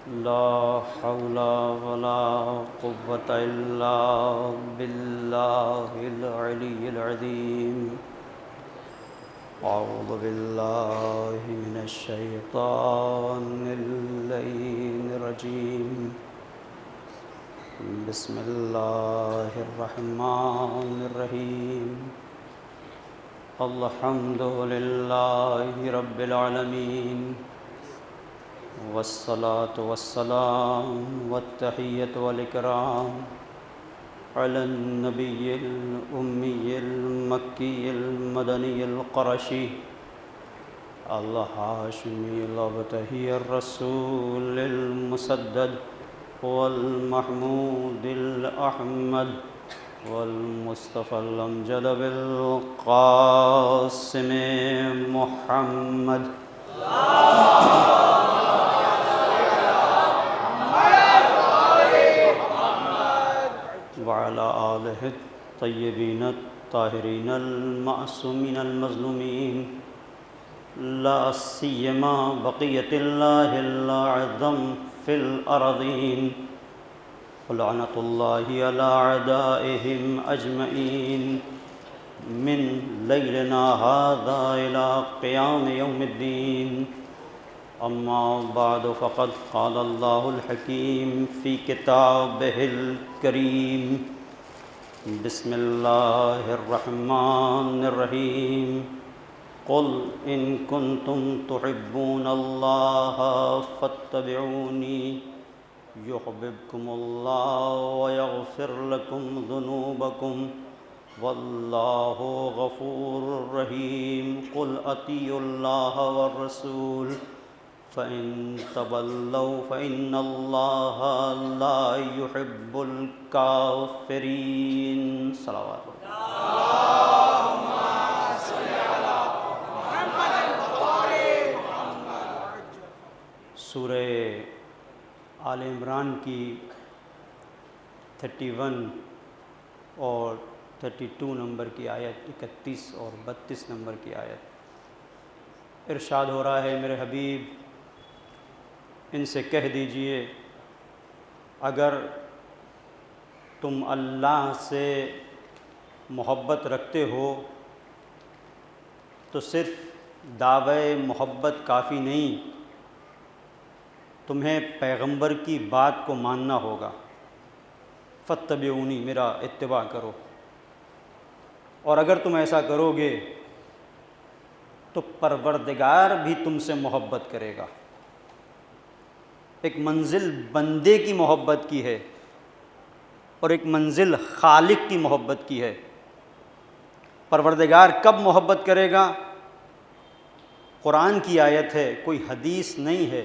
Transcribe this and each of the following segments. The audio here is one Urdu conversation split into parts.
لا حول ولا قوة إلا بالله العلي العظيم. أعوذ بالله من الشيطان اللعين الرجيم. بسم الله الرحمن الرحيم. الحمد لله رب العالمين، والصلاة والسلام والتحية والإكرام على النبي الأمي المكي المدني القرشي الهاشمي الأبتهي الرسول المسدد والمحمود الأحمد والمصطفى الأمجد بالقاسم محمد. وعلى آله الطيبين الطاهرين المعصومين المظلومين، لا سيما بقية الله الأعظم في الأرضين، ولعنة الله على أعدائهم أجمعين من ليلنا هذا إلى قيام يوم الدين. أما بعد، فقد قال الله الحكيم في كتابه الكريم. بسم الله الرحمن الرحيم. قل إن كنتم تحبون الله فاتبعوني يحببكم الله ويغفر لكم ذنوبكم والله غفور رحيم. قل أطيعوا الله والرسول فإن تولوا فإن الله لا يحب الكافرين. صلوات سورہ آل عمران کی 31 اور 32 نمبر کی آیت، 31 اور 32 نمبر کی آیت، ارشاد ہو رہا ہے میرے حبیب ان سے کہہ دیجئے اگر تم اللہ سے محبت رکھتے ہو تو صرف دعوی محبت کافی نہیں، تمہیں پیغمبر کی بات کو ماننا ہوگا. فاتبعونی، میرا اتباع کرو، اور اگر تم ایسا کرو گے تو پروردگار بھی تم سے محبت کرے گا. ایک منزل بندے کی محبت کی ہے اور ایک منزل خالق کی محبت کی ہے. پروردگار کب محبت کرے گا؟ قرآن کی آیت ہے، کوئی حدیث نہیں ہے،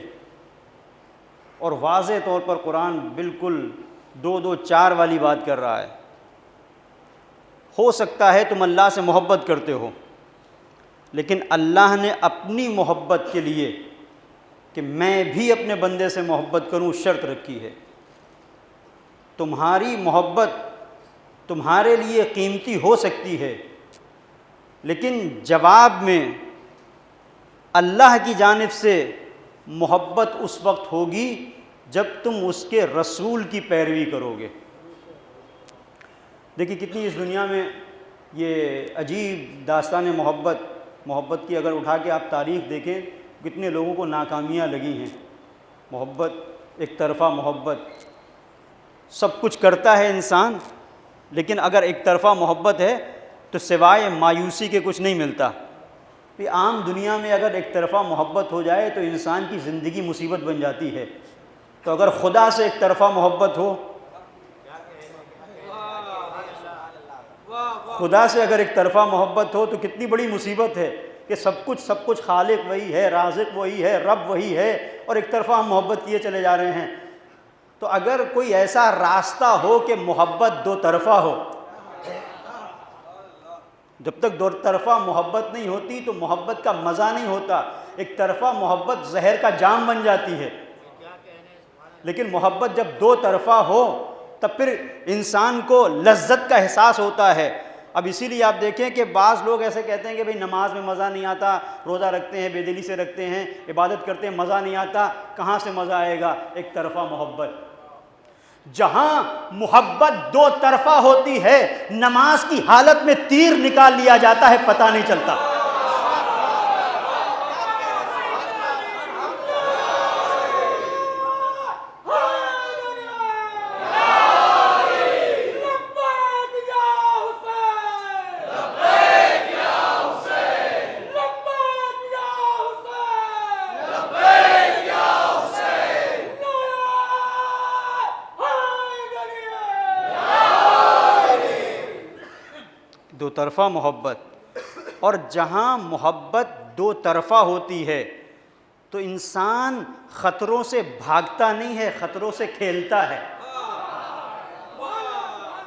اور واضح طور پر قرآن بالکل 2-2-4 والی بات کر رہا ہے. ہو سکتا ہے تم اللہ سے محبت کرتے ہو، لیکن اللہ نے اپنی محبت کے لیے کہ میں بھی اپنے بندے سے محبت کروں شرط رکھی ہے. تمہاری محبت تمہارے لیے قیمتی ہو سکتی ہے، لیکن جواب میں اللہ کی جانب سے محبت اس وقت ہوگی جب تم اس کے رسول کی پیروی کرو گے. دیکھیے کتنی اس دنیا میں یہ عجیب داستان محبت کی اگر اٹھا کے آپ تاریخ دیکھیں، کتنے لوگوں کو ناکامیاں لگی ہیں. محبت، ایک طرفہ محبت، سب کچھ کرتا ہے انسان، لیکن اگر ایک طرفہ محبت ہے تو سوائے مایوسی کے کچھ نہیں ملتا. عام دنیا میں اگر ایک طرفہ محبت ہو جائے تو انسان کی زندگی مصیبت بن جاتی ہے. تو اگر خدا سے ایک طرفہ محبت ہو، خدا سے اگر ایک طرفہ محبت ہو تو کتنی بڑی مصیبت ہے کہ سب کچھ خالق وہی ہے، رازق وہی ہے، رب وہی ہے، اور ایک طرفہ ہم محبت کیے چلے جا رہے ہیں. تو اگر کوئی ایسا راستہ ہو کہ محبت دو طرفہ ہو، جب تک دو طرفہ محبت نہیں ہوتی تو محبت کا مزہ نہیں ہوتا. ایک طرفہ محبت زہر کا جام بن جاتی ہے، لیکن محبت جب دو طرفہ ہو تب پھر انسان کو لذت کا احساس ہوتا ہے. اب اسی لیے آپ دیکھیں کہ بعض لوگ ایسے کہتے ہیں کہ بھئی نماز میں مزہ نہیں آتا، روزہ رکھتے ہیں بے دلی سے رکھتے ہیں، عبادت کرتے ہیں مزہ نہیں آتا، کہاں سے مزہ آئے گا؟ ایک طرفہ محبت۔ جہاں محبت دو طرفہ ہوتی ہے، نماز کی حالت میں تیر نکال لیا جاتا ہے، پتہ نہیں چلتا۔ دو طرفہ محبت، اور جہاں محبت دو طرفہ ہوتی ہے تو انسان خطروں سے بھاگتا نہیں ہے، خطروں سے کھیلتا ہے۔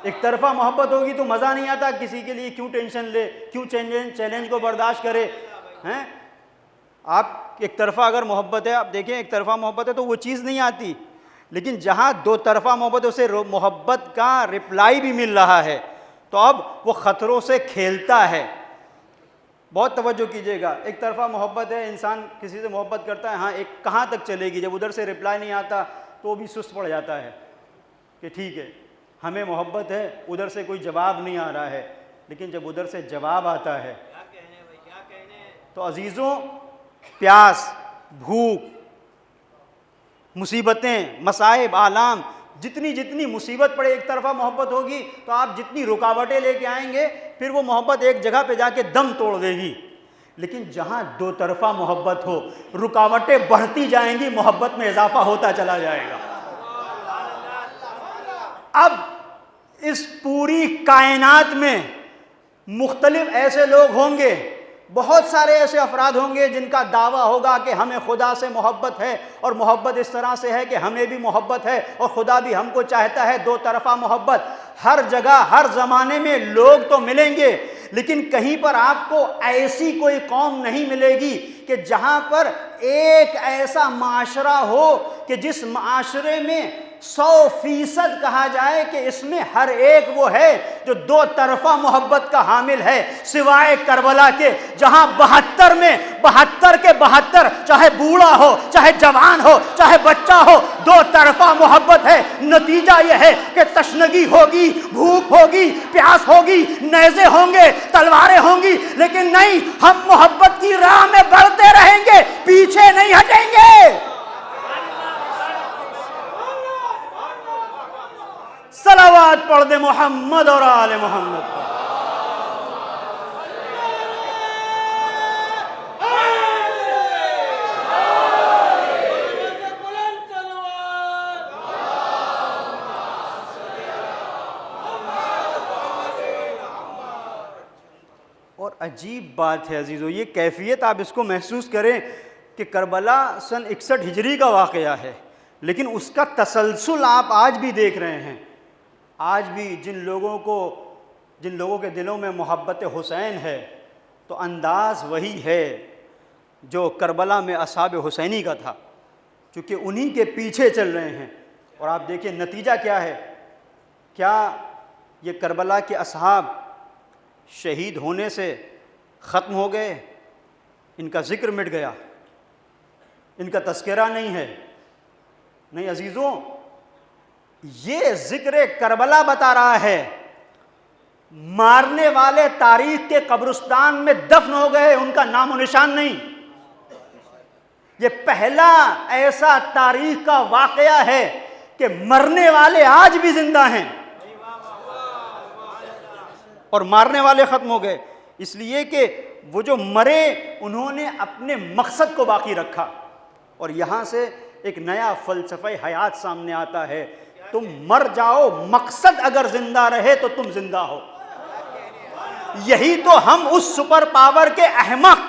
ایک طرفہ محبت ہوگی تو مزہ نہیں آتا، کسی کے لیے کیوں ٹینشن لے، کیوں چیلنج کو برداشت کرے ہیں؟ آپ ایک طرفہ اگر محبت ہے، آپ دیکھیں ایک طرفہ محبت ہے تو وہ چیز نہیں آتی، لیکن جہاں دو طرفہ محبت ہے اسے محبت کا رپلائی بھی مل رہا ہے تو اب وہ خطروں سے کھیلتا ہے۔ بہت توجہ کیجئے گا، ایک طرفہ محبت ہے، انسان کسی سے محبت کرتا ہے، ہاں ایک کہاں تک چلے گی، جب ادھر سے رپلائی نہیں آتا تو وہ بھی سست پڑ جاتا ہے کہ ٹھیک ہے ہمیں محبت ہے، ادھر سے کوئی جواب نہیں آ رہا ہے، لیکن جب ادھر سے جواب آتا ہے تو عزیزوں پیاس، بھوک، مصیبتیں، مصائب، آلام، جتنی مصیبت پڑے، ایک طرفہ محبت ہوگی تو آپ جتنی رکاوٹیں لے کے آئیں گے پھر وہ محبت ایک جگہ پہ جا کے دم توڑ دے گی۔ لیکن جہاں دو طرفہ محبت ہو، رکاوٹیں بڑھتی جائیں گی، محبت میں اضافہ ہوتا چلا جائے گا۔ اب اس پوری کائنات میں مختلف ایسے لوگ ہوں گے، بہت سارے ایسے افراد ہوں گے جن کا دعویٰ ہوگا کہ ہمیں خدا سے محبت ہے، اور محبت اس طرح سے ہے کہ ہمیں بھی محبت ہے اور خدا بھی ہم کو چاہتا ہے، دو طرفہ محبت۔ ہر جگہ ہر زمانے میں لوگ تو ملیں گے، لیکن کہیں پر آپ کو ایسی کوئی قوم نہیں ملے گی کہ جہاں پر ایک ایسا معاشرہ ہو کہ جس معاشرے میں 100% کہا جائے کہ اس میں ہر ایک وہ ہے جو دو طرفہ محبت کا حامل ہے، سوائے کربلا کے، جہاں 72 میں 72 کے 72 چاہے بوڑھا ہو، چاہے جوان ہو، چاہے بچہ ہو، دو طرفہ محبت ہے۔ نتیجہ یہ ہے کہ تشنگی ہوگی، بھوک ہوگی، پیاس ہوگی، نیزے ہوں گے، تلواریں ہوں گی، لیکن نہیں، ہم محبت کی راہ میں بڑھتے رہیں گے، پیچھے نہیں ہٹیں گے۔ صلوات پڑھ دے محمد اور آل محمد پر۔ اور عجیب بات ہے عزیزو، یہ کیفیت آپ اس کو محسوس کریں کہ کربلا سن 61 ہجری کا واقعہ ہے، لیکن اس کا تسلسل آپ آج بھی دیکھ رہے ہیں۔ آج بھی جن لوگوں کے دلوں میں محبت حسین ہے تو انداز وہی ہے جو کربلا میں اصحاب حسینی کا تھا، چونکہ انہی کے پیچھے چل رہے ہیں۔ اور آپ دیکھیں نتیجہ کیا ہے، کیا یہ کربلا کے اصحاب شہید ہونے سے ختم ہو گئے؟ ان کا ذکر مٹ گیا، ان کا تذکرہ نہیں ہے؟ نہیں عزیزوں، یہ ذکر کربلا بتا رہا ہے مارنے والے تاریخ کے قبرستان میں دفن ہو گئے، ان کا نام و نشان نہیں۔ یہ پہلا ایسا تاریخ کا واقعہ ہے کہ مرنے والے آج بھی زندہ ہیں اور مارنے والے ختم ہو گئے، اس لیے کہ وہ جو مرے انہوں نے اپنے مقصد کو باقی رکھا۔ اور یہاں سے ایک نیا فلسفہ حیات سامنے آتا ہے، تم مر جاؤ، مقصد اگر زندہ رہے تو تم زندہ ہو۔ یہی تو ہم اس سپر پاور کے احمق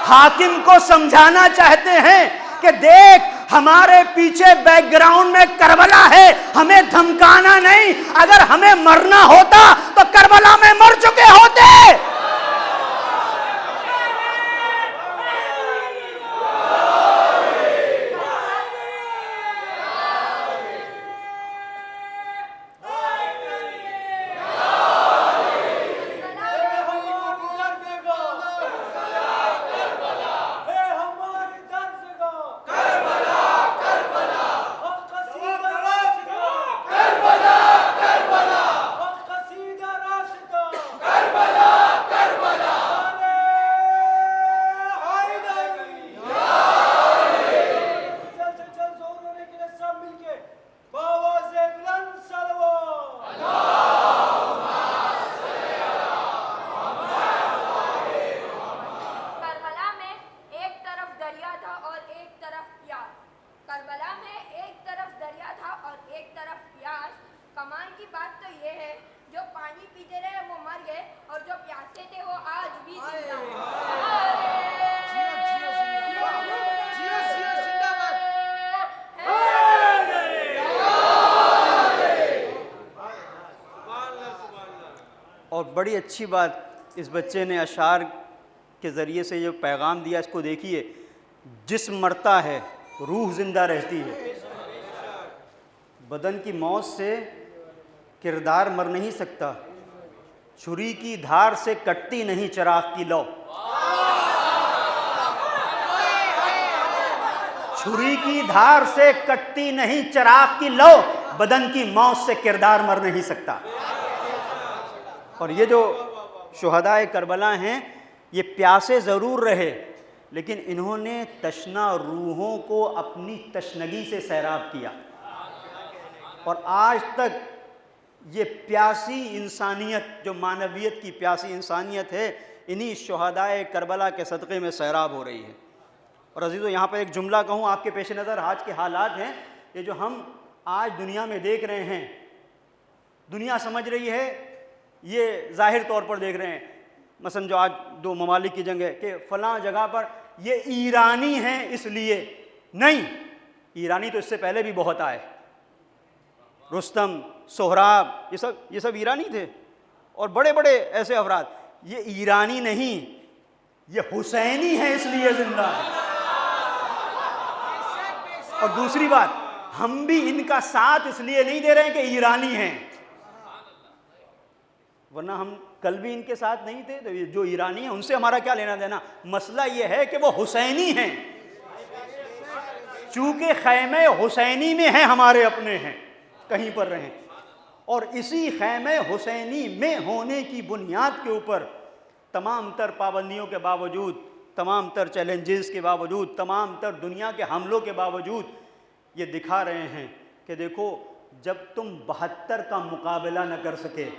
حاکم کو سمجھانا چاہتے ہیں کہ دیکھ ہمارے پیچھے بیک گراؤنڈ میں کربلا ہے، ہمیں دھمکانا نہیں، اگر ہمیں مرنا ہوتا تو کربلا میں مر چکے ہوتے۔ بڑی اچھی بات اس بچے نے اشعار کے ذریعے سے جو پیغام دیا، اس کو دیکھیے، جسم مرتا ہے روح زندہ رہتی ہے، بدن کی موت سے کردار مر نہیں سکتا، چھری کی دھار سے کٹتی نہیں چراغ کی لو، چھری کی دھار سے کٹتی نہیں چراغ کی لو، بدن کی موت سے کردار مر نہیں سکتا۔ اور یہ جو شہدائے کربلا ہیں، یہ پیاسے ضرور رہے لیکن انہوں نے تشنہ روحوں کو اپنی تشنگی سے سیراب کیا، اور آج تک یہ پیاسی انسانیت، جو معنویت کی پیاسی انسانیت ہے، انہی شہدائے کربلا کے صدقے میں سیراب ہو رہی ہے۔ اور عزیزو، یہاں پر ایک جملہ کہوں آپ کے پیش نظر، آج کے حالات ہیں یہ جو ہم آج دنیا میں دیکھ رہے ہیں، دنیا سمجھ رہی ہے، یہ ظاہر طور پر دیکھ رہے ہیں، مثلا جو آج دو ممالک کی جنگ ہے کہ فلاں جگہ پر یہ ایرانی ہیں اس لیے، نہیں، ایرانی تو اس سے پہلے بھی بہت آئے، رستم، سہراب، یہ سب ایرانی تھے، اور بڑے بڑے ایسے افراد، یہ ایرانی نہیں، یہ حسینی ہے اس لیے زندہ ہے۔ اور دوسری بات، ہم بھی ان کا ساتھ اس لیے نہیں دے رہے ہیں کہ ایرانی ہیں، ورنہ ہم کل بھی ان کے ساتھ نہیں تھے، تو جو ایرانی ہیں ان سے ہمارا کیا لینا دینا؟ مسئلہ یہ ہے کہ وہ حسینی ہیں، چونکہ خیمہ حسینی میں ہیں، ہمارے اپنے ہیں، کہیں پر رہیں، اور اسی خیمہ حسینی میں ہونے کی بنیاد کے اوپر تمام تر پابندیوں کے باوجود، تمام تر چیلنجز کے باوجود، تمام تر دنیا کے حملوں کے باوجود یہ دکھا رہے ہیں کہ دیکھو، جب تم 72 کا مقابلہ نہ کر سکے،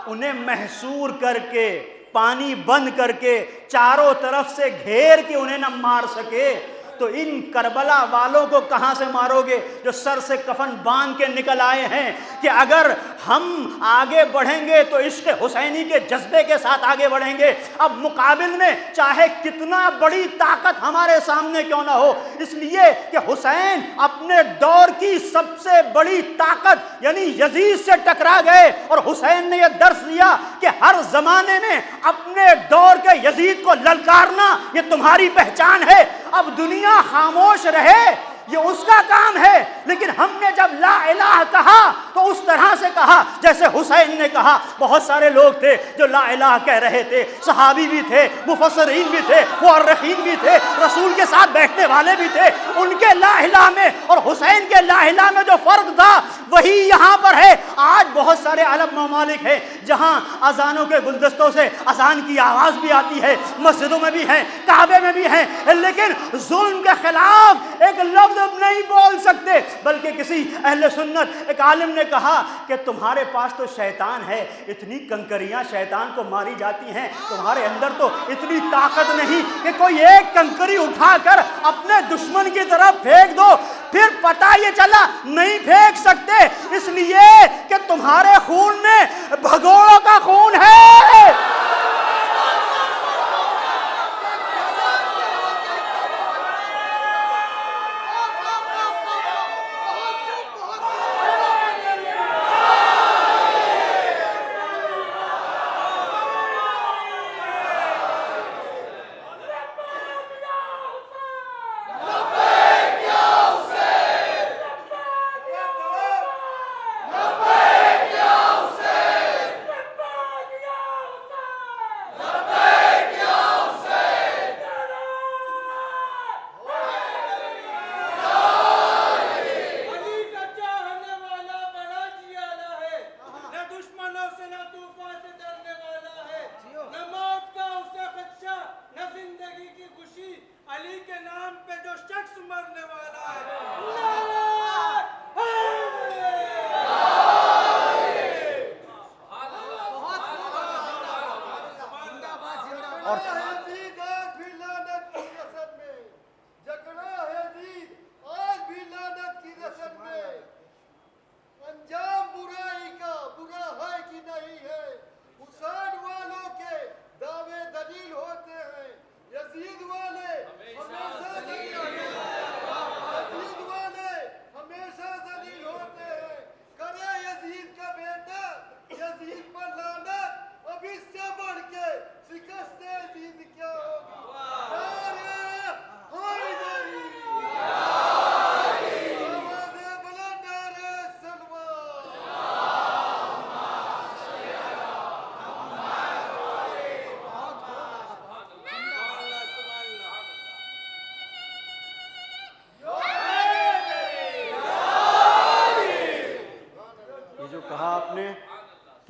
انہیں محصور کر کے، پانی بند کر کے، چاروں طرف سے گھیر کے انہیں نہ مار سکے، تو ان کربلا والوں کو کہاں سے مارو گے جو سر سے کفن باندھ کے نکل آئے ہیں کہ اگر ہم آگے بڑھیں گے تو عشق حسینی کے جذبے کے ساتھ آگے بڑھیں گے۔ اب مقابل میں چاہے کتنا بڑی طاقت ہمارے سامنے کیوں نہ ہو، اس لیے کہ حسین اپنے دور کی سب سے بڑی طاقت یعنی یزید سے ٹکرا گئے، اور حسین نے یہ درس دیا کہ ہر زمانے میں اپنے دور کے یزید کو للکارنا یہ تمہاری پہچان ہے۔ اب دنیا خاموش رہے یہ اس کا کام ہے، لیکن ہم نے جب لا الہ کہا تو اس طرح سے کہا جیسے حسین نے کہا۔ بہت سارے لوگ تھے جو لا الہ کہہ رہے تھے، صحابی بھی تھے، مفسرین بھی تھے، مؤرخین بھی تھے، رسول کے ساتھ بیٹھنے والے بھی تھے، ان کے لا الہ میں اور حسین کے لا الہ میں جو فرق تھا وہی یہاں پر ہے۔ آج بہت سارے عرب ممالک ہیں جہاں اذانوں کے گلدستوں سے اذان کی آواز بھی آتی ہے، مسجدوں میں بھی ہیں، کعبے میں بھی ہیں، لیکن ظلم کے خلاف ایک لفظ نہیں بول سکتے۔ بلکہ کسی اہل سنت ایک عالم نے کہا کہ تمہارے پاس تو شیطان ہے، اتنی کنکریاں شیطان کو ماری جاتی ہیں، تمہارے اندر تو اتنی طاقت نہیں کہ کوئی ایک کنکری اٹھا کر اپنے دشمن کی طرف پھینک دو۔ پھر پتہ یہ چلا نہیں پھینک سکتے اس لیے کہ تمہارے خون میں بھگوڑوں کا خون ہے۔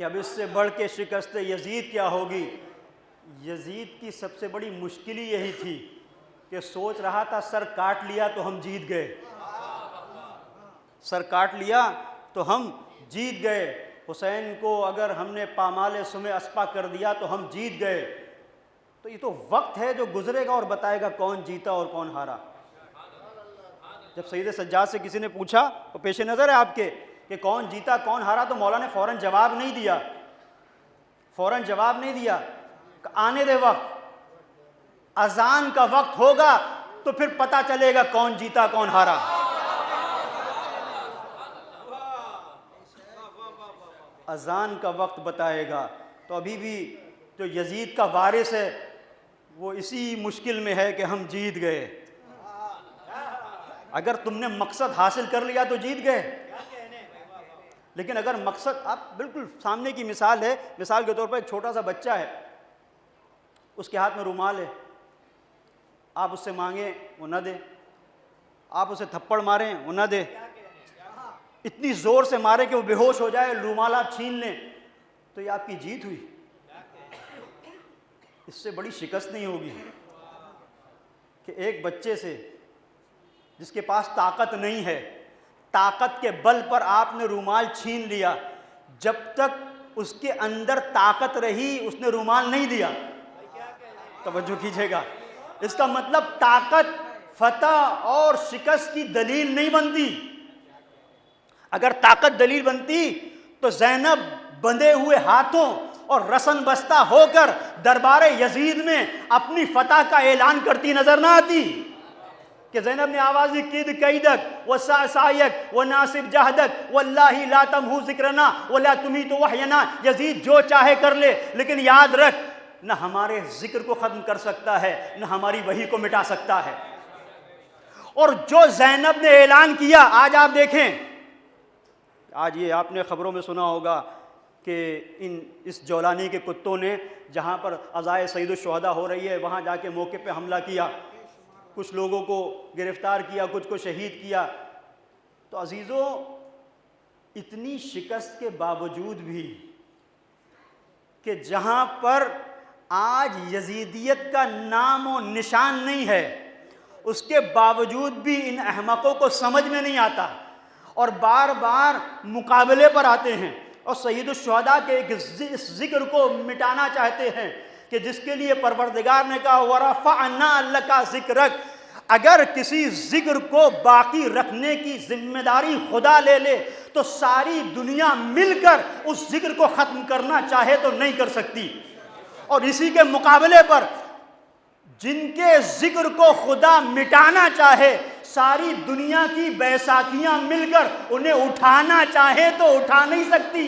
کہ اب اس سے بڑھ کے شکست یزید کیا ہوگی۔ یزید کی سب سے بڑی مشکل ہی یہی تھی کہ سوچ رہا تھا سر کاٹ لیا تو ہم جیت گئے، سر کاٹ لیا تو ہم جیت گئے، حسین کو اگر ہم نے پامال سم اسپا کر دیا تو ہم جیت گئے۔ تو یہ تو وقت ہے جو گزرے گا اور بتائے گا کون جیتا اور کون ہارا۔ جب سید سجاد سے کسی نے پوچھا تو پیش نظر ہے آپ کے کہ کون جیتا کون ہارا، تو مولا نے فوراً جواب نہیں دیا، فوراً جواب نہیں دیا، آنے دے وقت، اذان کا وقت ہوگا تو پھر پتہ چلے گا کون جیتا کون ہارا۔ اذان کا وقت بتائے گا۔ تو ابھی بھی جو یزید کا وارث ہے وہ اسی مشکل میں ہے کہ ہم جیت گئے۔ اگر تم نے مقصد حاصل کر لیا تو جیت گئے، لیکن اگر مقصد، آپ بالکل سامنے کی مثال ہے، مثال کے طور پر ایک چھوٹا سا بچہ ہے، اس کے ہاتھ میں رومال ہے، آپ اس سے مانگیں وہ نہ دے، آپ اسے تھپڑ ماریں وہ نہ دے، اتنی زور سے مارے کہ وہ بے ہوش ہو جائے، رومال آپ چھین لیں، تو یہ آپ کی جیت ہوئی؟ اس سے بڑی شکست نہیں ہوگی کہ ایک بچے سے جس کے پاس طاقت نہیں ہے، طاقت کے بل پر آپ نے رومال چھین لیا، جب تک اس کے اندر طاقت رہی اس نے رومال نہیں دیا۔ توجہ کیجئے گا، اس کا مطلب طاقت فتح اور شکست کی دلیل نہیں بنتی۔ اگر طاقت دلیل بنتی تو زینب بندھے ہوئے ہاتھوں اور رسن بستہ ہو کر دربار یزید میں اپنی فتح کا اعلان کرتی نظر نہ آتی کہ زینب نے آوازی قید قیدک وسعسایک وناصب جہدک واللہ لا تمہو ذکرنا ولا تمیت وحینا، یزید جو چاہے کر لے لیکن یاد رکھ نہ ہمارے ذکر کو ختم کر سکتا ہے نہ ہماری وحی کو مٹا سکتا ہے۔ اور جو زینب نے اعلان کیا، آج آپ دیکھیں، آج یہ آپ نے خبروں میں سنا ہوگا کہ اس جولانی کے کتوں نے جہاں پر عزائے سید الشہداء ہو رہی ہے وہاں جا کے موقع پہ حملہ کیا، کچھ لوگوں کو گرفتار کیا، کچھ کو شہید کیا۔ تو عزیزوں، اتنی شکست کے باوجود بھی کہ جہاں پر آج یزیدیت کا نام و نشان نہیں ہے، اس کے باوجود بھی ان احمقوں کو سمجھ میں نہیں آتا اور بار بار مقابلے پر آتے ہیں اور سید الشہداء کے اس ذکر کو مٹانا چاہتے ہیں کہ جس کے لیے پروردگار نے کہا وَرَفَعْنَا لَكَ ذِكْرَكَ۔ اگر کسی ذکر کو باقی رکھنے کی ذمہ داری خدا لے لے تو ساری دنیا مل کر اس ذکر کو ختم کرنا چاہے تو نہیں کر سکتی، اور اسی کے مقابلے پر جن کے ذکر کو خدا مٹانا چاہے ساری دنیا کی بیساکھیاں مل کر انہیں اٹھانا چاہے تو اٹھا نہیں سکتی،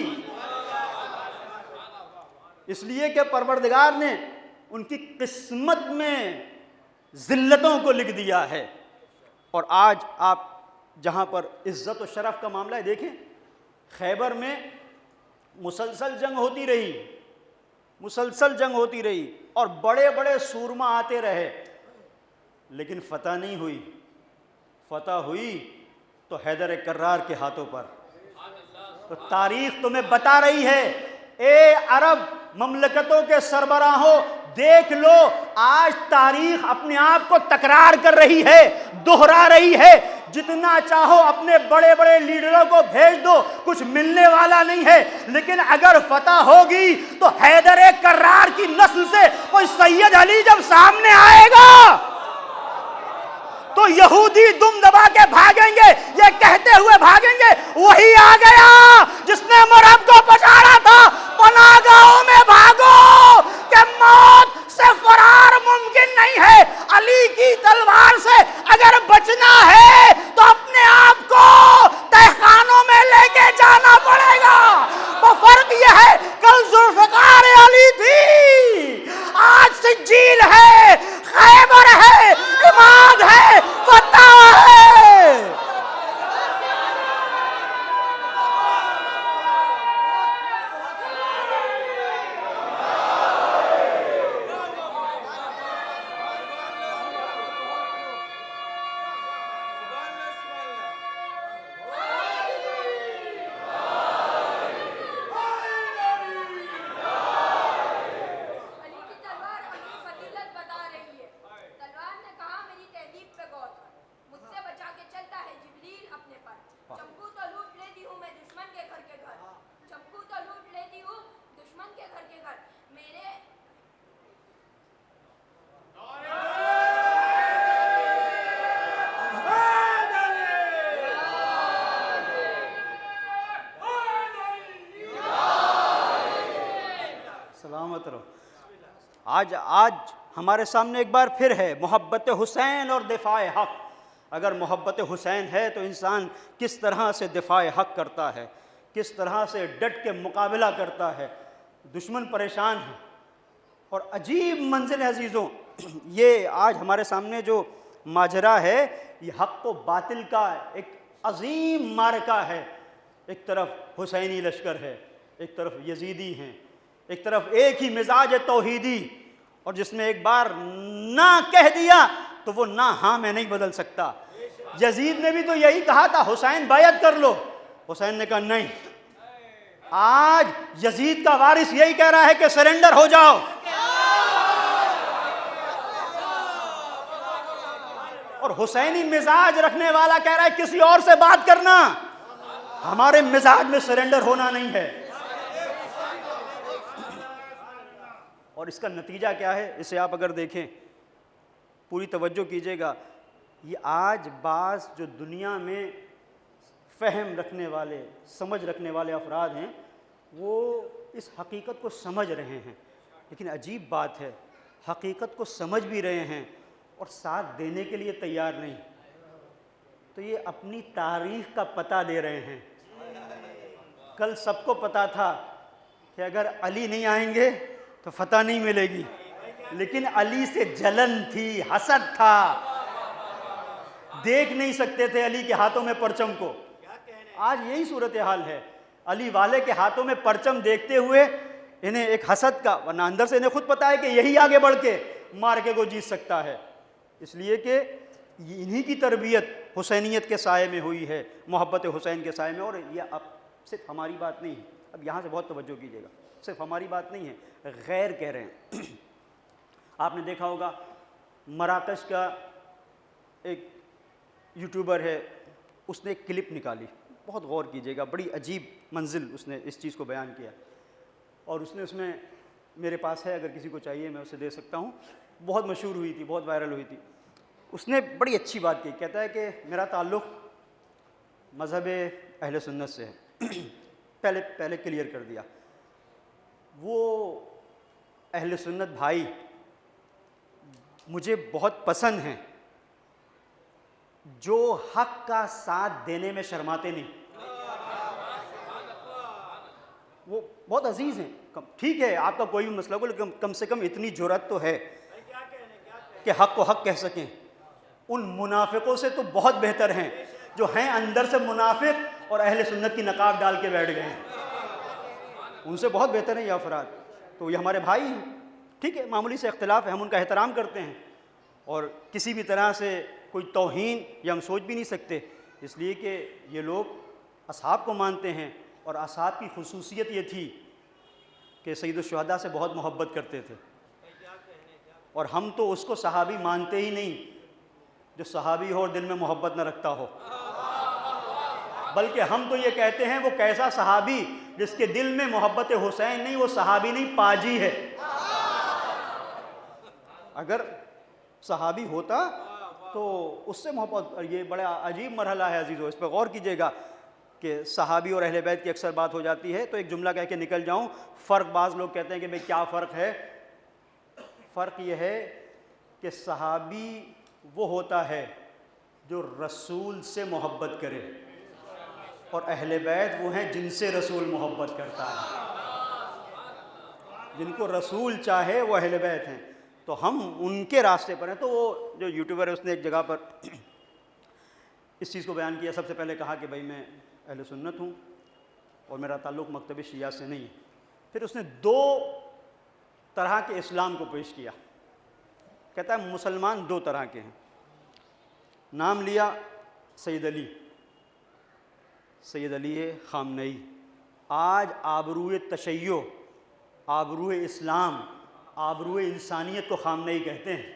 اس لیے کہ پروردگار نے ان کی قسمت میں ذلتوں کو لکھ دیا ہے۔ اور آج آپ جہاں پر عزت و شرف کا معاملہ ہے، دیکھیں خیبر میں مسلسل جنگ ہوتی رہی، مسلسل جنگ ہوتی رہی اور بڑے بڑے سورما آتے رہے، لیکن فتح نہیں ہوئی۔ فتح ہوئی تو حیدر کرار کے ہاتھوں پر۔ تو تاریخ تمہیں بتا رہی ہے، اے عرب مملکتوں کے سربراہوں، دیکھ لو آج تاریخ اپنے آپ کو تکرار کر رہی ہے، دہرا رہی ہے۔ جتنا چاہو اپنے بڑے بڑے لیڈروں کو بھیج دو، کچھ ملنے والا نہیں ہے، لیکن اگر فتح ہوگی تو حیدر کرار کی نسل سے کوئی سید علی جب سامنے آئے گا تو یہودی دم دبا کے بھاگیں گے، یہ کہتے ہوئے بھاگیں گے وہی آ گیا جس نے مرہب کو پچاڑا تھا، پناہ گاہوں میں بھاگو کہ موت سے فرار ممکن نہیں ہے۔ علی کی تلوار سے اگر بچنا ہے تو اپنے آپ کو تہخانوں میں لے کے جانا پڑے گا۔ وہ فرق یہ ہے، کل ذوالفقار علی تھی، آج سجیل ہے، خیبر ہے، عماد ہے، فتح ہے۔ آج ہمارے سامنے ایک بار پھر ہے محبت حسین اور دفاع حق۔ اگر محبت حسین ہے تو انسان کس طرح سے دفاع حق کرتا ہے، کس طرح سے ڈٹ کے مقابلہ کرتا ہے۔ دشمن پریشان ہے، اور عجیب منزل ہے عزیزوں، یہ آج ہمارے سامنے جو ماجرا ہے یہ حق و باطل کا ایک عظیم معرکہ ہے۔ ایک طرف حسینی لشکر ہے، ایک طرف یزیدی ہیں، ایک طرف ایک ہی مزاج توحیدی، اور جس نے ایک بار نہ کہہ دیا تو وہ نہ ہاں میں نہیں بدل سکتا۔ یزید نے بھی تو یہی کہا تھا حسین بیعت کر لو، حسین نے کہا نہیں۔ آج یزید کا وارث یہی کہہ رہا ہے کہ سرنڈر ہو جاؤ، اور حسینی مزاج رکھنے والا کہہ رہا ہے کسی اور سے بات کرنا، ہمارے مزاج میں سرنڈر ہونا نہیں ہے۔ اور اس کا نتیجہ کیا ہے، اسے آپ اگر دیکھیں، پوری توجہ کیجئے گا، یہ آج بعض جو دنیا میں فہم رکھنے والے، سمجھ رکھنے والے افراد ہیں، وہ اس حقیقت کو سمجھ رہے ہیں، لیکن عجیب بات ہے، حقیقت کو سمجھ بھی رہے ہیں اور ساتھ دینے کے لیے تیار نہیں۔ تو یہ اپنی تاریخ کا پتہ دے رہے ہیں۔ کل سب کو پتا تھا کہ اگر علی نہیں آئیں گے تو فتح نہیں ملے گی، لیکن علی سے جلن تھی، حسد تھا، دیکھ نہیں سکتے تھے علی کے ہاتھوں میں پرچم کو۔ آج یہی صورتحال ہے، علی والے کے ہاتھوں میں پرچم دیکھتے ہوئے انہیں ایک حسد کا، ورنہ اندر سے انہیں خود پتا ہے کہ یہی آگے بڑھ کے مارکے کو جیت سکتا ہے، اس لیے کہ انہی کی تربیت حسینیت کے سائے میں ہوئی ہے، محبت حسین کے سائے میں۔ اور یہ اب صرف ہماری بات نہیں ہے، اب یہاں سے بہت توجہ کیجیے گا، صرف ہماری بات نہیں ہے، غیر کہہ رہے ہیں۔ آپ نے دیکھا ہوگا مراکش کا ایک یوٹیوبر ہے، اس نے ایک کلپ نکالی، بہت غور کیجیے گا، بڑی عجیب منزل اس نے اس چیز کو بیان کیا، اور اس میں میرے پاس ہے، اگر کسی کو چاہیے میں اسے دے سکتا ہوں، بہت مشہور ہوئی تھی، بہت وائرل ہوئی تھی۔ اس نے بڑی اچھی بات کی، کہتا ہے کہ میرا تعلق مذہب اہل سنت سے ہے۔ پہلے کلیئر کر دیا، وہ اہل سنت بھائی مجھے بہت پسند ہیں جو حق کا ساتھ دینے میں شرماتے نہیں، وہ بہت عزیز ہیں۔ ٹھیک ہے آپ کا کوئی بھی مسئلہ ہو، لیکن کم سے کم اتنی جرأت تو ہے کہ حق کو حق کہہ سکیں۔ ان منافقوں سے تو بہت بہتر ہیں جو ہیں اندر سے منافق اور اہل سنت کی نقاب ڈال کے بیٹھ گئے ہیں، ان سے بہت بہتر ہیں یہ افراد۔ تو یہ ہمارے بھائی ہیں، ٹھیک ہے، معمولی سے اختلاف ہے، ہم ان کا احترام کرتے ہیں، اور کسی بھی طرح سے کوئی توہین یہ ہم سوچ بھی نہیں سکتے، اس لیے کہ یہ لوگ اصحاب کو مانتے ہیں، اور اصحاب کی خصوصیت یہ تھی کہ سید الشہداء سے بہت محبت کرتے تھے، اور ہم تو اس کو صحابی مانتے ہی نہیں جو صحابی ہو اور دل میں محبت نہ رکھتا ہو، بلکہ ہم تو یہ کہتے ہیں وہ کیسا صحابی جس کے دل میں محبت حسین نہیں، وہ صحابی نہیں پاجی ہے۔ اگر صحابی ہوتا تو اس سے محبت، اور یہ بڑا عجیب مرحلہ ہے عزیزو، اس پہ غور کیجئے گا کہ صحابی اور اہل بیت کی اکثر بات ہو جاتی ہے، تو ایک جملہ کہہ کے نکل جاؤں، فرق بعض لوگ کہتے ہیں کہ بھئی کیا فرق ہے؟ فرق یہ ہے کہ صحابی وہ ہوتا ہے جو رسول سے محبت کرے، اور اہل بیت وہ ہیں جن سے رسول محبت کرتا ہے، جن کو رسول چاہے وہ اہل بیت ہیں، تو ہم ان کے راستے پر ہیں۔ تو وہ جو یوٹیوبر ہے اس نے ایک جگہ پر اس چیز کو بیان کیا، سب سے پہلے کہا کہ بھئی میں اہل سنت ہوں اور میرا تعلق مکتب شیعہ سے نہیں ہے۔ پھر اس نے دو طرح کے اسلام کو پیش کیا، کہتا ہے مسلمان دو طرح کے ہیں، نام لیا سید علی، سید علی خامنئی۔ آج آبروئے تشیع، آبروئے اسلام، آبروئے انسانیت کو خامنئی کہتے ہیں،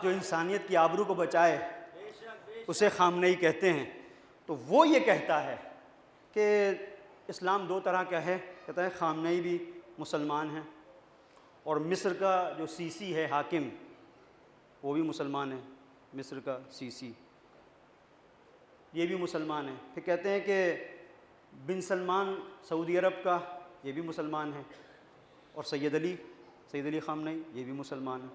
جو انسانیت کی آبرو کو بچائے اسے خامنئی کہتے ہیں۔ تو وہ یہ کہتا ہے کہ اسلام دو طرح کا ہے، کہتا ہے خامنئی بھی مسلمان ہیں، اور مصر کا جو سیسی ہے حاکم وہ بھی مسلمان ہے، مصر کا سیسی یہ بھی مسلمان ہے۔ پھر کہتے ہیں کہ بن سلمان سعودی عرب کا، یہ بھی مسلمان ہے۔ اور سید علی خامنئی یہ بھی مسلمان ہے۔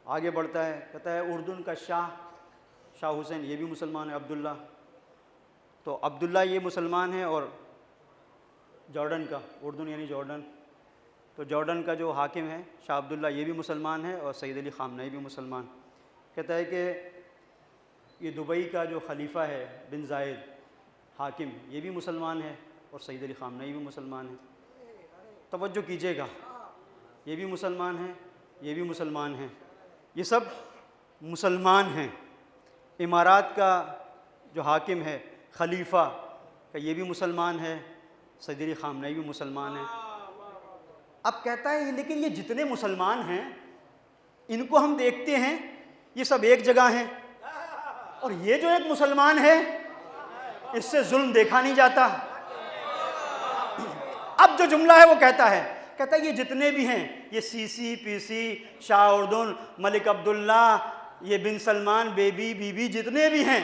آگے بڑھتا ہے، کہتا ہے اردن کا شاہ حسین یہ بھی مسلمان ہے، عبداللہ، تو عبداللہ یہ مسلمان ہے، اور جارڈن کا، اردن یعنی جارڈن، تو جارڈن کا جو حاکم ہے شاہ عبداللہ یہ بھی مسلمان ہے، اور سید علی خامنئی بھی مسلمان۔ کہتا ہے کہ یہ دبئی کا جو خلیفہ ہے بن زائد حاکم یہ بھی مسلمان ہے، اور سید علی خامنئی بھی مسلمان ہے۔ توجہ کیجیے گا، یہ بھی مسلمان ہیں، یہ بھی مسلمان ہیں، یہ سب مسلمان ہیں۔ امارات کا جو حاکم ہے خلیفہ کہ یہ بھی مسلمان ہے، سید علی خامنئی بھی مسلمان ہے۔ اب کہتا ہے لیکن یہ جتنے مسلمان ہیں ان کو ہم دیکھتے ہیں یہ سب ایک جگہ ہیں، اور یہ جو ایک مسلمان ہے اس سے ظلم دیکھا نہیں جاتا۔ اب جو جملہ ہے وہ کہتا ہے یہ جتنے بھی ہیں، یہ سی سی پی سی، شاہ اردن، ملک عبداللہ، یہ بن سلمان، بی بی جتنے بھی ہیں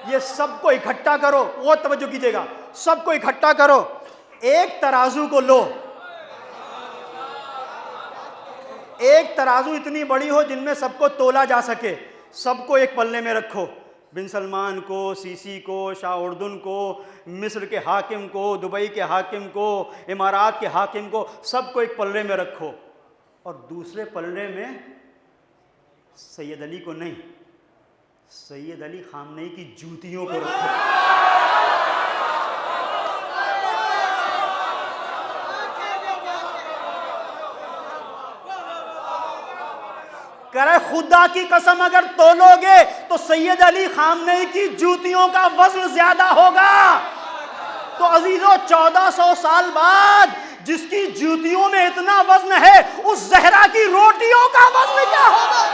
یہ سب کو اکٹھا کرو، بہت توجہ کیجیے گا، سب کو اکٹھا کرو، ایک ترازو کو لو، ایک ترازو اتنی بڑی ہو جن میں سب کو تولا جا سکے، سب کو ایک پلے میں رکھو، بن سلمان کو، سی سی کو، شاہ اردن کو، مصر کے حاکم کو، دبئی کے حاکم کو، امارات کے حاکم کو، سب کو ایک پلے میں رکھو، اور دوسرے پلے میں سید علی کو نہیں، سید علی خامنئی کی جوتیوں کو رکھو۔ کرے خدا کی قسم اگر تولو گے تو سید علی خامنئی کی جوتیوں کا وزن زیادہ ہوگا۔ تو عزیزو 1400 سال بعد جس کی جوتیوں میں اتنا وزن ہے اس زہرا کی روٹیوں کا وزن کیا ہوگا؟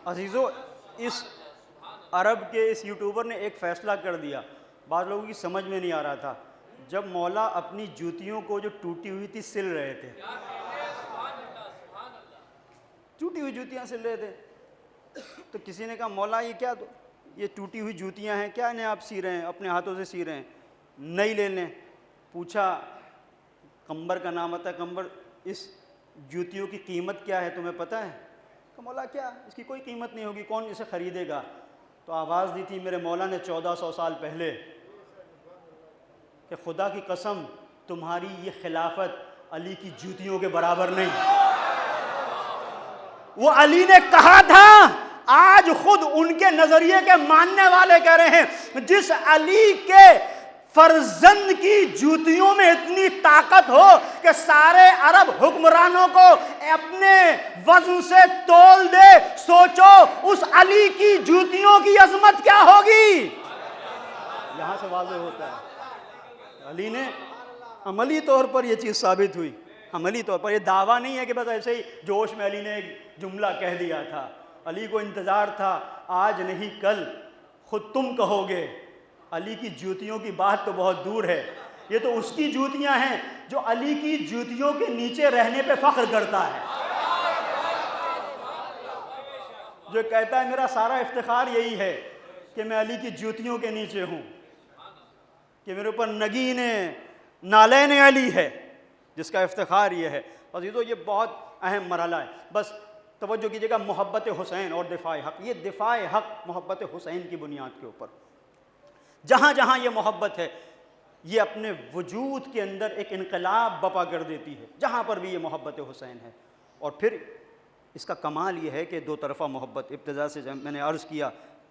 عزیزو اس عرب کے اس یوٹیوبر نے ایک فیصلہ کر دیا، بعض لوگوں کی سمجھ میں نہیں آ رہا تھا، جب مولا اپنی جوتیوں کو جو ٹوٹی ہوئی تھی سل رہے تھے، ٹوٹی ہوئی جوتیاں سل رہے تھے، تو کسی نے کہا مولا یہ کیا، یہ ٹوٹی ہوئی جوتیاں ہیں، کیا انہیں آپ سی رہے ہیں، اپنے ہاتھوں سے سی رہے ہیں؟ نہیں لے لیں۔ پوچھا، قمبر کا نام آتا ہے، قمبر اس جوتیوں کی قیمت کیا ہے تمہیں پتہ ہے؟ کہ مولا کیا، اس کی کوئی قیمت نہیں ہوگی، کون اسے خریدے گا؟ تو آواز دی تھی میرے مولا نے 1400 سال پہلے کہ خدا کی قسم تمہاری یہ خلافت علی کی جوتیوں کے برابر نہیں۔ وہ علی نے کہا تھا، آج خود ان کے نظریے کے ماننے والے کہہ رہے ہیں جس علی کے فرزند کی جوتیوں میں اتنی طاقت ہو کہ سارے عرب حکمرانوں کو اپنے وزن سے تول دے، سوچو اس علی کی جوتیوں کی عظمت کیا ہوگی۔ یہاں سے واضح ہوتا ہے علی نے عملی طور پر یہ چیز ثابت ہوئی، عملی طور پر، یہ دعویٰ نہیں ہے کہ بس ایسے ہی جوش میں علی نے ایک جملہ کہہ دیا تھا، علی کو انتظار تھا، آج نہیں کل خود تم کہو گے۔ علی کی جوتیوں کی بات تو بہت دور ہے، یہ تو اس کی جوتیاں ہیں جو علی کی جوتیوں کے نیچے رہنے پہ فخر کرتا ہے، جو کہتا ہے میرا سارا افتخار یہی ہے کہ میں علی کی جوتیوں کے نیچے ہوں، کہ میرے اوپر نگین نالین علی ہے، جس کا افتخار یہ ہے۔ عزیزو یہ بہت اہم مرحلہ ہے. بس توجہ کیجیے گا، محبت حسین اور دفاع حق، یہ دفاع حق محبت حسین کی بنیاد کے اوپر. جہاں جہاں یہ محبت ہے یہ اپنے وجود کے اندر ایک انقلاب بپا کر دیتی ہے، جہاں پر بھی یہ محبت حسین ہے. اور پھر اس کا کمال یہ ہے کہ دو طرفہ محبت، ابتدا سے میں نے عرض کیا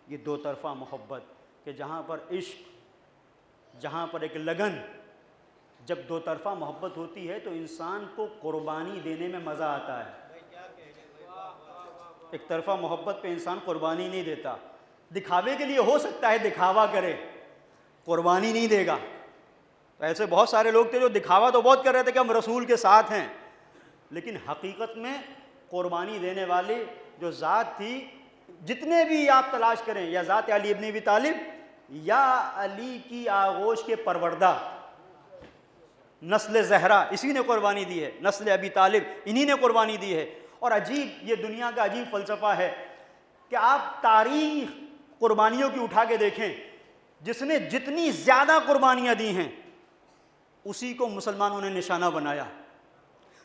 یہ دو طرفہ محبت، کہ جہاں پر عشق، جہاں پر ایک لگن، جب دو طرفہ محبت ہوتی ہے تو انسان کو قربانی دینے میں مزہ آتا ہے. ایک طرفہ محبت پہ انسان قربانی نہیں دیتا، دکھاوے کے لیے ہو سکتا ہے دکھاوا کرے، قربانی نہیں دے گا. ایسے بہت سارے لوگ تھے جو دکھاوا تو بہت کر رہے تھے کہ ہم رسول کے ساتھ ہیں، لیکن حقیقت میں قربانی دینے والی جو ذات تھی، جتنے بھی آپ تلاش کریں، یا ذات علی ابن ابی طالب یا علی کی آغوش کے پروردہ نسل زہرا، اسی نے قربانی دی ہے، نسل ابی طالب انہی نے قربانی دی ہے. اور عجیب، یہ دنیا کا عجیب فلسفہ ہے کہ آپ تاریخ قربانیوں کی اٹھا کے دیکھیں، جس نے جتنی زیادہ قربانیاں دی ہیں اسی کو مسلمانوں نے نشانہ بنایا.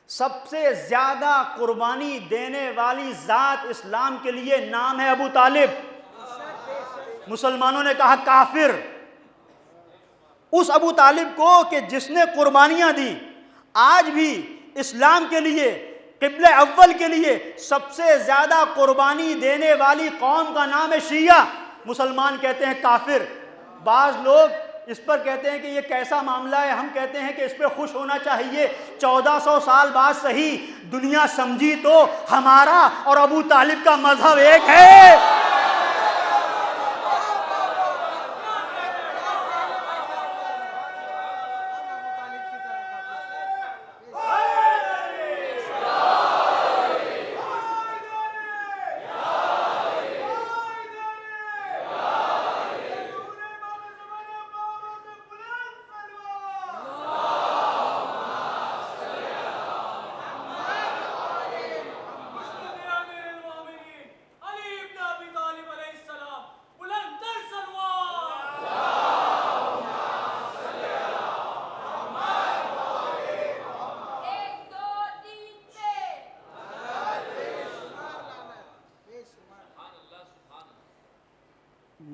سب سے زیادہ قربانی دینے والی ذات اسلام کے لیے نام ہے ابو طالب. مسلمانوں نے کہا کافر اس ابو طالب کو کہ جس نے قربانیاں دی. آج بھی اسلام کے لیے، قبلہ اول کے لیے سب سے زیادہ قربانی دینے والی قوم کا نام ہے شیعہ. مسلمان کہتے ہیں کافر. بعض لوگ اس پر کہتے ہیں کہ یہ کیسا معاملہ ہے، ہم کہتے ہیں کہ اس پہ خوش ہونا چاہیے. 1400 سال بعد صحیح دنیا سمجھی تو ہمارا اور ابو طالب کا مذہب ایک ہے.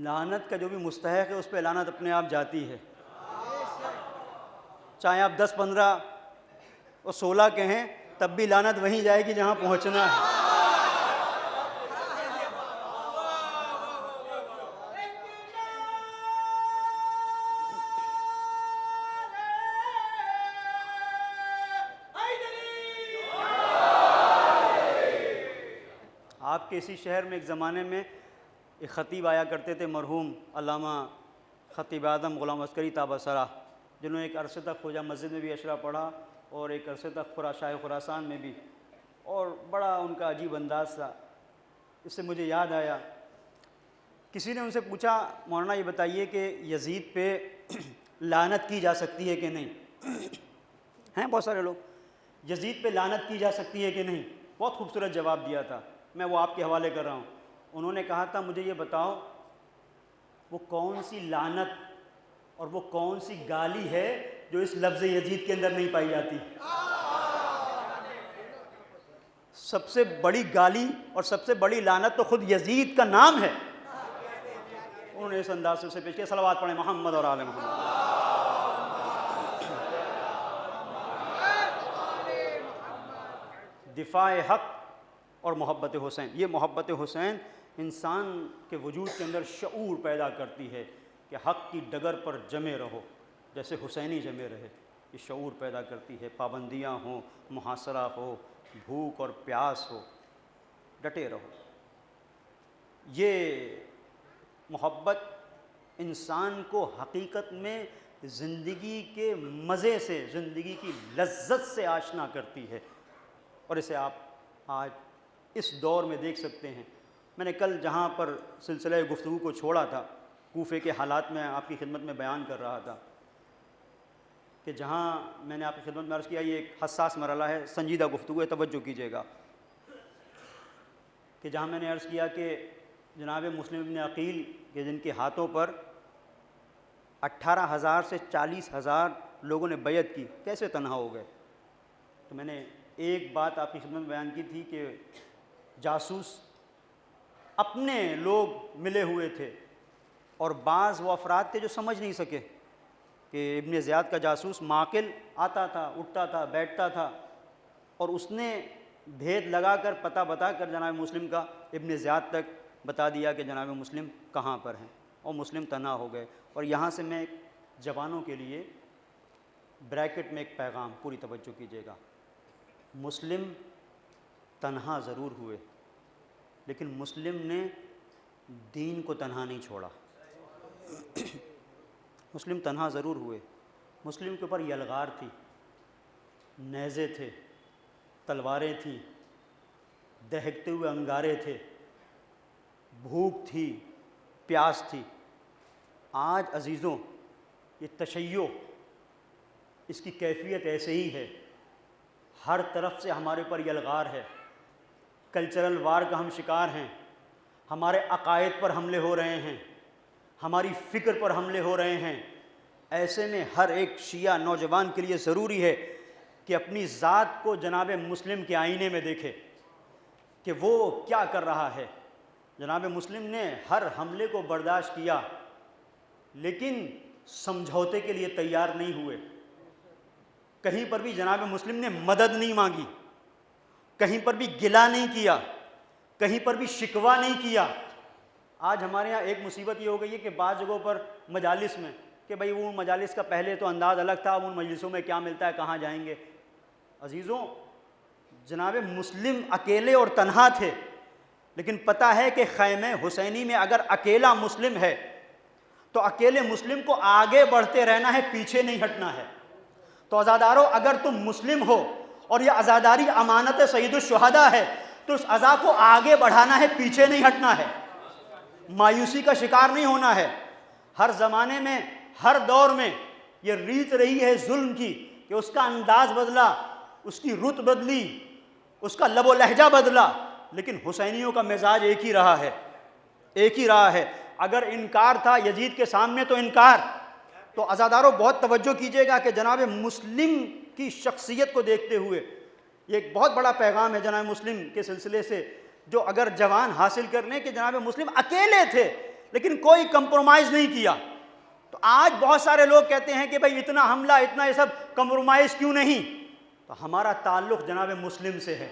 لعنت کا جو بھی مستحق ہے اس پہ لعنت اپنے آپ جاتی ہے، چاہے آپ 10 15 اور 16 کہیں تب بھی لعنت وہیں جائے گی جہاں پہنچنا ہے. آپ کے اسی شہر میں ایک زمانے میں ایک خطیب آیا کرتے تھے، مرحوم علامہ خطیب اعظم غلام عسکری تابصرہ، جنہوں نے ایک عرصے تک خوجہ مسجد میں بھی اشرا پڑھا اور ایک عرصے تک شاہ خراسان میں بھی، اور بڑا ان کا عجیب انداز تھا. اس سے مجھے یاد آیا، کسی نے ان سے پوچھا مولانا یہ بتائیے کہ یزید پہ لعنت کی جا سکتی ہے کہ نہیں؟ ہیں بہت سارے لوگ، یزید پہ لعنت کی جا سکتی ہے کہ نہیں؟ بہت خوبصورت جواب دیا تھا، میں وہ آپ کے حوالے کر رہا ہوں. انہوں نے کہا تھا مجھے یہ بتاؤ وہ کون سی لعنت اور وہ کون سی گالی ہے جو اس لفظ یزید کے اندر نہیں پائی جاتی؟ سب سے بڑی گالی اور سب سے بڑی لعنت تو خود یزید کا نام ہے. انہوں نے اس انداز سے اسے پیش کیا. صلوات پڑھیں محمد اور آل محمد. دفاع حق اور محبت حسین، یہ محبت حسین انسان کے وجود کے اندر شعور پیدا کرتی ہے کہ حق کی ڈگر پر جمے رہو جیسے حسینی جمے رہے. یہ شعور پیدا کرتی ہے، پابندیاں ہوں، محاصرہ ہو، بھوک اور پیاس ہو، ڈٹے رہو. یہ محبت انسان کو حقیقت میں زندگی کے مزے سے، زندگی کی لذت سے آشنا کرتی ہے، اور اسے آپ آج اس دور میں دیکھ سکتے ہیں. میں نے کل جہاں پر سلسلہ گفتگو کو چھوڑا تھا، کوفے کے حالات میں آپ کی خدمت میں بیان کر رہا تھا کہ جہاں میں نے آپ کی خدمت میں عرض کیا یہ ایک حساس مرحلہ ہے، سنجیدہ گفتگو ہے، توجہ کیجیے گا، کہ جہاں میں نے عرض کیا کہ جناب مسلم ابن عقیل کے جن کے ہاتھوں پر 18,000 سے 40,000 لوگوں نے بیعت کی، کیسے تنہا ہو گئے؟ تو میں نے ایک بات آپ کی خدمت میں بیان کی تھی کہ جاسوس اپنے لوگ ملے ہوئے تھے، اور بعض وہ افراد تھے جو سمجھ نہیں سکے کہ ابن زیاد کا جاسوس معقل آتا تھا، اٹھتا تھا، بیٹھتا تھا، اور اس نے بھید لگا کر پتہ بتا کر جناب مسلم کا ابن زیاد تک بتا دیا کہ جناب مسلم کہاں پر ہیں، اور مسلم تنہا ہو گئے۔ اور یہاں سے میں جوانوں کے لیے بریکٹ میں ایک پیغام، پوری توجہ کیجیے گا، مسلم تنہا ضرور ہوئے لیکن مسلم نے دین کو تنہا نہیں چھوڑا۔ مسلم تنہا ضرور ہوئے، مسلم کے اوپر یلغار تھی، نیزے تھے، تلواریں تھیں، دہکتے ہوئے انگارے تھے، بھوک تھی، پیاس تھی۔ آج عزیزوں یہ تشیع اس کی کیفیت ایسے ہی ہے، ہر طرف سے ہمارے پر یلغار ہے، کلچرل وار کا ہم شکار ہیں، ہمارے عقائد پر حملے ہو رہے ہیں، ہماری فکر پر حملے ہو رہے ہیں۔ ایسے میں ہر ایک شیعہ نوجوان کے لیے ضروری ہے کہ اپنی ذات کو جناب مسلم کے آئینے میں دیکھے کہ وہ کیا کر رہا ہے۔ جناب مسلم نے ہر حملے کو برداشت کیا لیکن سمجھوتے کے لیے تیار نہیں ہوئے۔ کہیں پر بھی جناب مسلم نے مدد نہیں مانگی، کہیں پر بھی گلہ نہیں کیا، کہیں پر بھی شکوہ نہیں کیا۔ آج ہمارے ہاں ایک مصیبت یہ ہو گئی ہے کہ بعض جگہوں پر مجالس میں کہ بھئی وہ مجالس کا پہلے تو انداز الگ تھا، اب ان مجلسوں میں کیا ملتا ہے، کہاں جائیں گے۔ عزیزوں جناب مسلم اکیلے اور تنہا تھے، لیکن پتہ ہے کہ خیمہ حسینی میں اگر اکیلا مسلم ہے تو اکیلے مسلم کو آگے بڑھتے رہنا ہے، پیچھے نہیں ہٹنا ہے۔ تو عزادارو اگر تم مسلم ہو اور یہ عزاداری امانت سید الشہداء ہے تو اس عزا کو آگے بڑھانا ہے، پیچھے نہیں ہٹنا ہے، مایوسی کا شکار نہیں ہونا ہے۔ ہر زمانے میں، ہر دور میں یہ ریت رہی ہے ظلم کی کہ اس کا انداز بدلا، اس کی رت بدلی، اس کا لب و لہجہ بدلا، لیکن حسینیوں کا مزاج ایک ہی رہا ہے، ایک ہی رہا ہے۔ اگر انکار تھا یزید کے سامنے تو انکار۔ تو عزاداروں بہت توجہ کیجیے گا کہ جناب مسلم کی شخصیت کو دیکھتے ہوئے یہ ایک بہت بڑا پیغام ہے جناب مسلم کے سلسلے سے، جو اگر جوان حاصل کرنے کہ جناب مسلم اکیلے تھے لیکن کوئی کمپرومائز نہیں کیا۔ تو آج بہت سارے لوگ کہتے ہیں کہ بھئی اتنا حملہ، اتنا یہ سب، کمپرومائز کیوں نہیں؟ تو ہمارا تعلق جناب مسلم سے ہے۔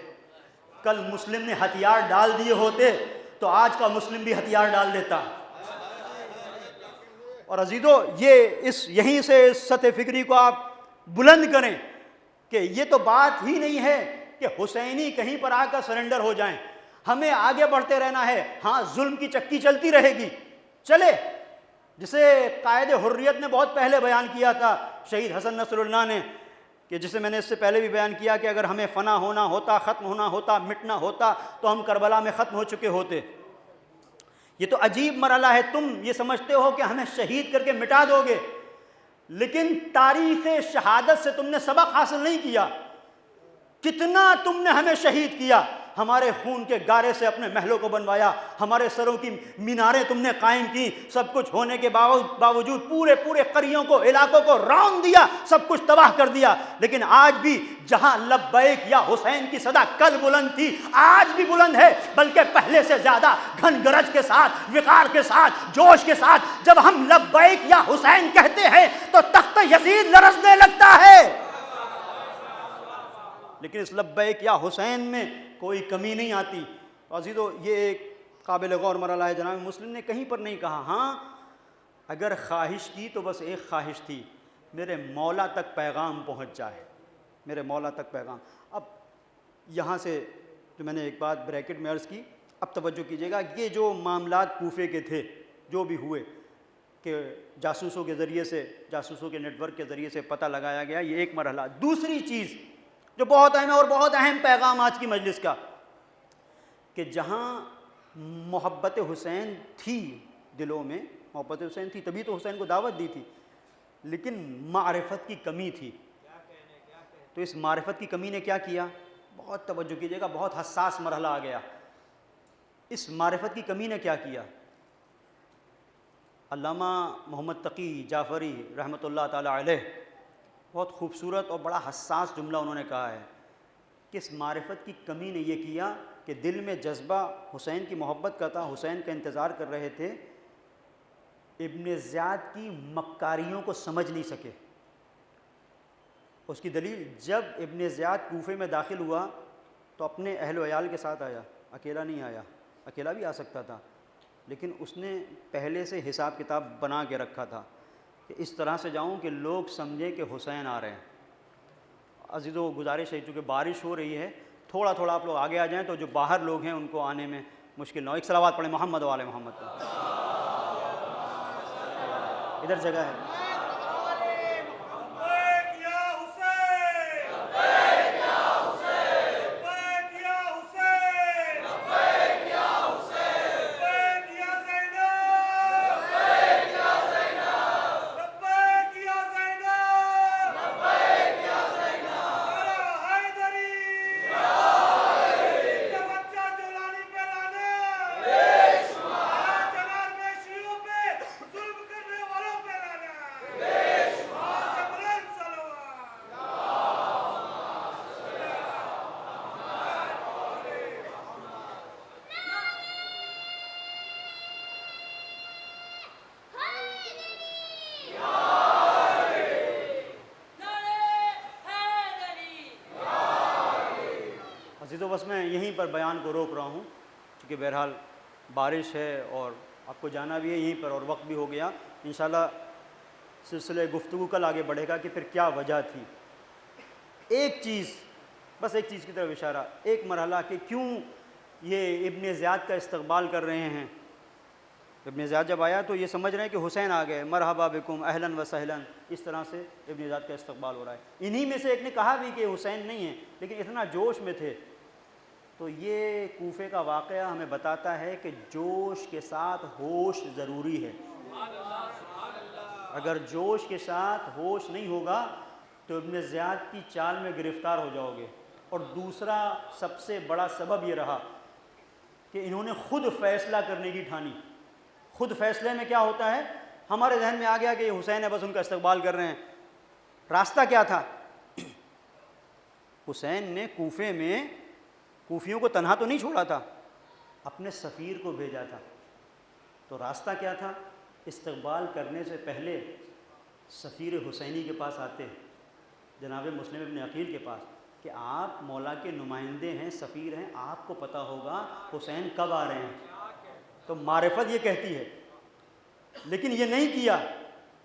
کل مسلم نے ہتھیار ڈال دیے ہوتے تو آج کا مسلم بھی ہتھیار ڈال دیتا۔ اور عزیزو یہیں سے اس سطح فکری کو آپ بلند کریں کہ یہ تو بات ہی نہیں ہے کہ حسینی کہیں پر آ کر سرنڈر ہو جائیں، ہمیں آگے بڑھتے رہنا ہے۔ ہاں ظلم کی چکی چلتی رہے گی، چلے، جسے قائد حریت نے بہت پہلے بیان کیا تھا شہید حسن نصر اللہ نے، کہ جسے میں نے اس سے پہلے بھی بیان کیا کہ اگر ہمیں فنا ہونا ہوتا، ختم ہونا ہوتا، مٹنا ہوتا تو ہم کربلا میں ختم ہو چکے ہوتے۔ یہ تو عجیب مرحلہ ہے، تم یہ سمجھتے ہو کہ ہمیں شہید کر کے مٹا دو گے، لیکن تاریخ شہادت سے تم نے سبق حاصل نہیں کیا۔ کتنا تم نے ہمیں شہید کیا، ہمارے خون کے گارے سے اپنے محلوں کو بنوایا، ہمارے سروں کی میناریں تم نے قائم کی، سب کچھ ہونے کے باوجود پورے قریوں کو، علاقوں کو رون دیا، سب کچھ تباہ کر دیا۔ لیکن آج بھی جہاں لبیک یا حسین کی صدا کل بلند تھی، آج بھی بلند ہے، بلکہ پہلے سے زیادہ گھن گرج کے ساتھ، وقار کے ساتھ، جوش کے ساتھ۔ جب ہم لبیک یا حسین کہتے ہیں تو تخت یزید لرزنے لگتا ہے، لیکن اس لبیک یا حسین میں کوئی کمی نہیں آتی۔ عزیزو یہ ایک قابل غور مرحلہ ہے، جناب مسلم نے کہیں پر نہیں کہا۔ ہاں اگر خواہش کی تو بس ایک خواہش تھی، میرے مولا تک پیغام پہنچ جائے، میرے مولا تک پیغام۔ اب یہاں سے جو میں نے ایک بات بریکٹ میں عرض کی، اب توجہ کیجیے گا، یہ جو معاملات کوفے کے تھے، جو بھی ہوئے کہ جاسوسوں کے ذریعے سے، جاسوسوں کے نیٹ ورک کے ذریعے سے پتہ لگایا گیا، یہ ایک مرحلہ۔ دوسری چیز جو بہت اہم ہے اور بہت اہم پیغام آج کی مجلس کا، کہ جہاں محبت حسین تھی دلوں میں، محبت حسین تھی تبھی تو حسین کو دعوت دی تھی، لیکن معرفت کی کمی تھی۔ تو اس معرفت کی کمی نے کیا کیا؟ بہت توجہ کیجیے گا، بہت حساس مرحلہ آ گیا۔ اس معرفت کی کمی نے کیا کیا؟ علامہ محمد تقی جعفری رحمۃ اللہ تعالی علیہ بہت خوبصورت اور بڑا حساس جملہ انہوں نے کہا ہے کس معرفت کی کمی نے یہ کیا کہ دل میں جذبہ حسین کی محبت کا تھا، حسین کا انتظار کر رہے تھے، ابن زیاد کی مکاریوں کو سمجھ نہیں سکے۔ اس کی دلیل، جب ابن زیاد کوفے میں داخل ہوا تو اپنے اہل و عیال کے ساتھ آیا، اکیلا نہیں آیا، اکیلا بھی آ سکتا تھا، لیکن اس نے پہلے سے حساب کتاب بنا کے رکھا تھا کہ اس طرح سے جاؤں کہ لوگ سمجھیں کہ حسین آ رہے ہیں۔ عزیزو، گزارش ہے چونکہ بارش ہو رہی ہے، تھوڑا تھوڑا آپ لوگ آگے آ جائیں تو جو باہر لوگ ہیں ان کو آنے میں مشکل نہ ہو۔ ایک صلوات پڑھیں محمد و آل محمد کا۔ ادھر جگہ ہے۔ عزیزو، بس میں یہیں پر بیان کو روک رہا ہوں کیونکہ بہرحال بارش ہے اور آپ کو جانا بھی ہے یہیں پر اور وقت بھی ہو گیا۔ انشاءاللہ سلسلہ گفتگو کل آگے بڑھے گا کہ پھر کیا وجہ تھی۔ ایک چیز، بس ایک چیز کی طرف اشارہ، ایک مرحلہ کہ کیوں یہ ابن زیاد کا استقبال کر رہے ہیں۔ ابن زیاد جب آیا تو یہ سمجھ رہے ہیں کہ حسین آ گئے، مرحبا بکم اہلاً و سہلاً، اس طرح سے ابن زیاد کا استقبال ہو رہا ہے۔ انہی میں سے ایک نے کہا بھی کہ حسین نہیں ہے، لیکن اتنا جوش میں تھے۔ تو یہ کوفے کا واقعہ ہمیں بتاتا ہے کہ جوش کے ساتھ ہوش ضروری ہے۔ اگر جوش کے ساتھ ہوش نہیں ہوگا تو ابن زیاد کی چال میں گرفتار ہو جاؤ گے۔ اور دوسرا سب سے بڑا سبب یہ رہا کہ انہوں نے خود فیصلہ کرنے کی ٹھانی۔ خود فیصلے میں کیا ہوتا ہے، ہمارے ذہن میں آ گیا کہ یہ حسین ہے، بس ان کا استقبال کر رہے ہیں۔ راستہ کیا تھا؟ حسین نے کوفے میں کوفیوں کو تنہا تو نہیں چھوڑا تھا، اپنے سفیر کو بھیجا تھا۔ تو راستہ کیا تھا؟ استقبال کرنے سے پہلے سفیر حسینی کے پاس آتے، جناب مسلم ابن عقیل کے پاس، کہ آپ مولا کے نمائندے ہیں، سفیر ہیں، آپ کو پتہ ہوگا حسین کب آ رہے ہیں۔ تو معرفت یہ کہتی ہے، لیکن یہ نہیں کیا۔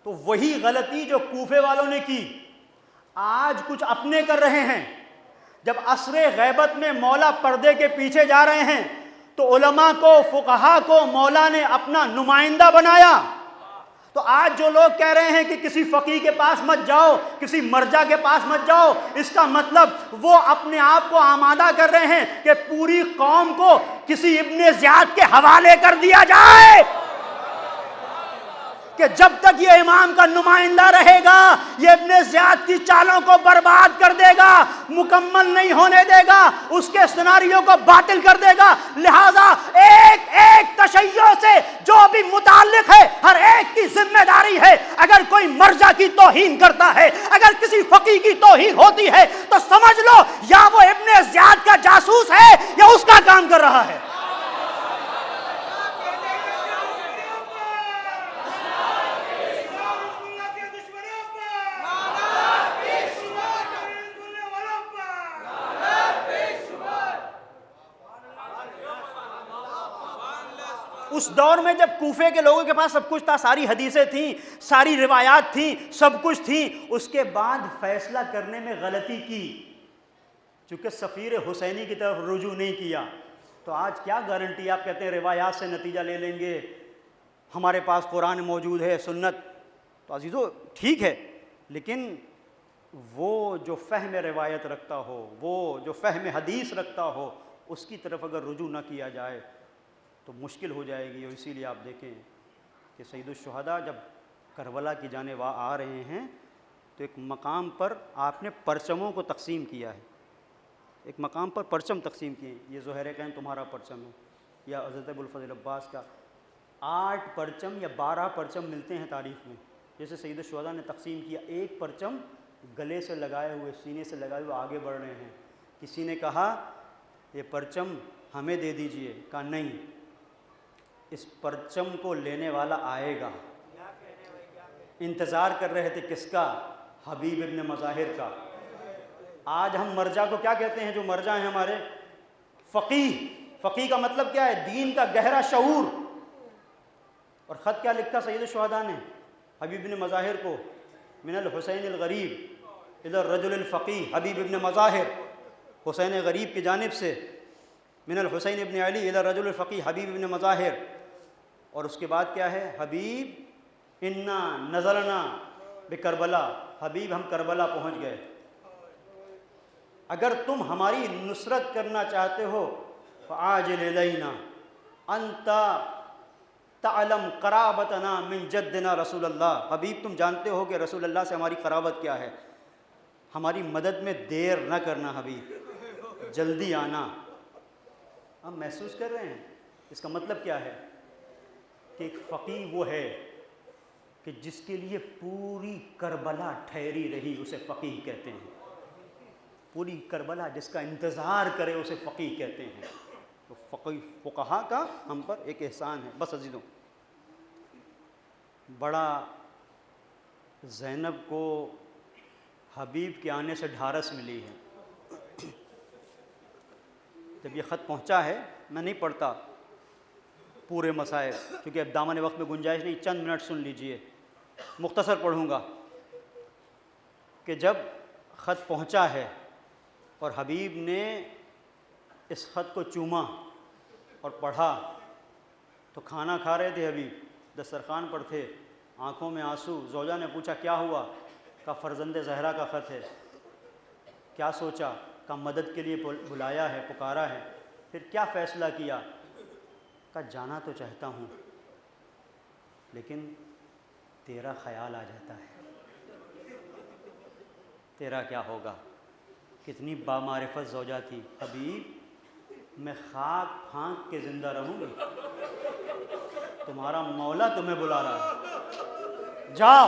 تو وہی غلطی جو کوفے والوں نے کی آج کچھ اپنے کر رہے ہیں۔ جب عصر غیبت میں مولا پردے کے پیچھے جا رہے ہیں تو علماء کو، فقہا کو مولا نے اپنا نمائندہ بنایا۔ تو آج جو لوگ کہہ رہے ہیں کہ کسی فقیہ کے پاس مت جاؤ، کسی مرجع کے پاس مت جاؤ، اس کا مطلب وہ اپنے آپ کو آمادہ کر رہے ہیں کہ پوری قوم کو کسی ابن زیاد کے حوالے کر دیا جائے، کہ جب تک یہ امام کا نمائندہ رہے گا یہ ابن زیاد کی چالوں کو برباد کر دے گا، مکمل نہیں ہونے دے گا، اس کے سیناریو کو باطل کر دے گا۔ لہٰذا ایک ایک تشیع سے جو بھی متعلق ہے ہر ایک کی ذمہ داری ہے۔ اگر کوئی مرجع کی توہین کرتا ہے، اگر کسی فقیہ کی توہین ہوتی ہے تو سمجھ لو یا وہ ابن زیاد کا جاسوس ہے یا اس کا کام کر رہا ہے۔ اس دور میں جب کوفے کے لوگوں کے پاس سب کچھ تھا، ساری حدیثیں تھیں، ساری روایات تھیں، سب کچھ تھیں، اس کے بعد فیصلہ کرنے میں غلطی کی، چونکہ سفیر حسینی کی طرف رجوع نہیں کیا۔ تو آج کیا گارنٹی؟ آپ کہتے ہیں روایات سے نتیجہ لے لیں گے، ہمارے پاس قرآن موجود ہے، سنت۔ تو عزیزو ٹھیک ہے، لیکن وہ جو فہم روایت رکھتا ہو، وہ جو فہم حدیث رکھتا ہو، اس کی طرف اگر رجوع نہ کیا جائے تو مشکل ہو جائے گی۔ اور اسی لیے آپ دیکھیں کہ سید الشہداء جب کربلا کی جانب آ رہے ہیں تو ایک مقام پر آپ نے پرچموں کو تقسیم کیا ہے، ایک مقام پر پرچم تقسیم کیے۔ یہ زہیرقین تمہارا پرچم ہے، یا حضرت ابوالفضل عباس کا 8 پرچم یا 12 پرچم ملتے ہیں تاریخ میں۔ جیسے سید الشہداء نے تقسیم کیا، ایک پرچم گلے سے لگائے ہوئے، سینے سے لگائے ہوئے آگے بڑھ رہے ہیں کسی نے کہا یہ پرچم ہمیں دے دیجئے، کہا نہیں، اس پرچم کو لینے والا آئے گا۔ انتظار کر رہے تھے کس کا؟ حبیب ابن مظاہر کا۔ آج ہم مرجع کو کیا کہتے ہیں؟ جو مرجع ہیں ہمارے فقیہ۔ فقیہ کا مطلب کیا ہے؟ دین کا گہرا شعور۔ اور خط کیا لکھا سید الشہداء نے حبیب ابن مظاہر کو؟ من الحسین الغریب الی الرجل الفقیہ حبیب ابن مظاہر، حسین غریب کی جانب سے من الحسین ابن علی الی الرجل الفقیہ حبیب ابن مظاہر۔ اور اس کے بعد کیا ہے؟ حبیب انا نزلنا بکربلا، حبیب ہم کربلا پہنچ گئے۔ اگر تم ہماری نصرت کرنا چاہتے ہو فعاجل الینا انت تعلم قرابتنا من جدنا رسول اللہ، حبیب تم جانتے ہو کہ رسول اللہ سے ہماری قرابت کیا ہے، ہماری مدد میں دیر نہ کرنا حبیب، جلدی آنا۔ ہم محسوس کر رہے ہیں اس کا مطلب کیا ہے؟ کہ ایک فقیہ وہ ہے کہ جس کے لیے پوری کربلا ٹھہری رہی، اسے فقیہ کہتے ہیں۔ پوری کربلا جس کا انتظار کرے اسے فقیہ کہتے ہیں۔ تو فقہا کا ہم پر ایک احسان ہے۔ بس عزیزوں، بڑا زینب کو حبیب کے آنے سے ڈھارس ملی ہے۔ جب یہ خط پہنچا ہے، میں نہیں پڑھتا پورے مسائل کیونکہ اب دامن وقت میں گنجائش نہیں، چند منٹ سن لیجئے، مختصر پڑھوں گا کہ جب خط پہنچا ہے اور حبیب نے اس خط کو چوما اور پڑھا تو کھانا کھا رہے تھے حبیب، دسترخوان پر تھے، آنکھوں میں آنسو۔ زوجہ نے پوچھا کیا ہوا؟ کہا فرزند زہرا کا خط ہے۔ کیا سوچا؟ کہا مدد کے لیے بلایا ہے، پکارا ہے۔ پھر کیا فیصلہ کیا؟ کہا جانا تو چاہتا ہوں لیکن تیرا خیال آ جاتا ہے، تیرا کیا ہوگا؟ کتنی بامعرفت زوجہ تھی۔ حبیب میں خاک پھانک کے زندہ رہوں گی، تمہارا مولا تمہیں بلا رہا ہے، جاؤ۔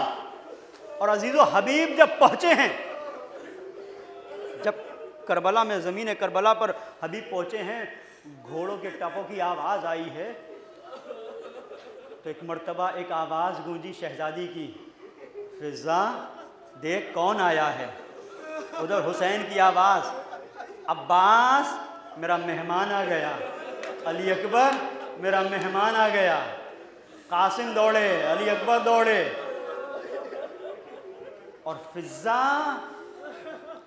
اور عزیزو حبیب جب پہنچے ہیں، جب کربلا میں زمین کربلا پر حبیب پہنچے ہیں، گھوڑوں کے ٹپوں کی آواز آئی ہے تو ایک مرتبہ ایک آواز گونجی شہزادی کی، فضا دیکھ کون آیا ہے۔ ادھر حسین کی آواز، عباس میرا مہمان آ گیا، علی اکبر میرا مہمان آ گیا۔ قاسم دوڑے، علی اکبر دوڑے، اور فضا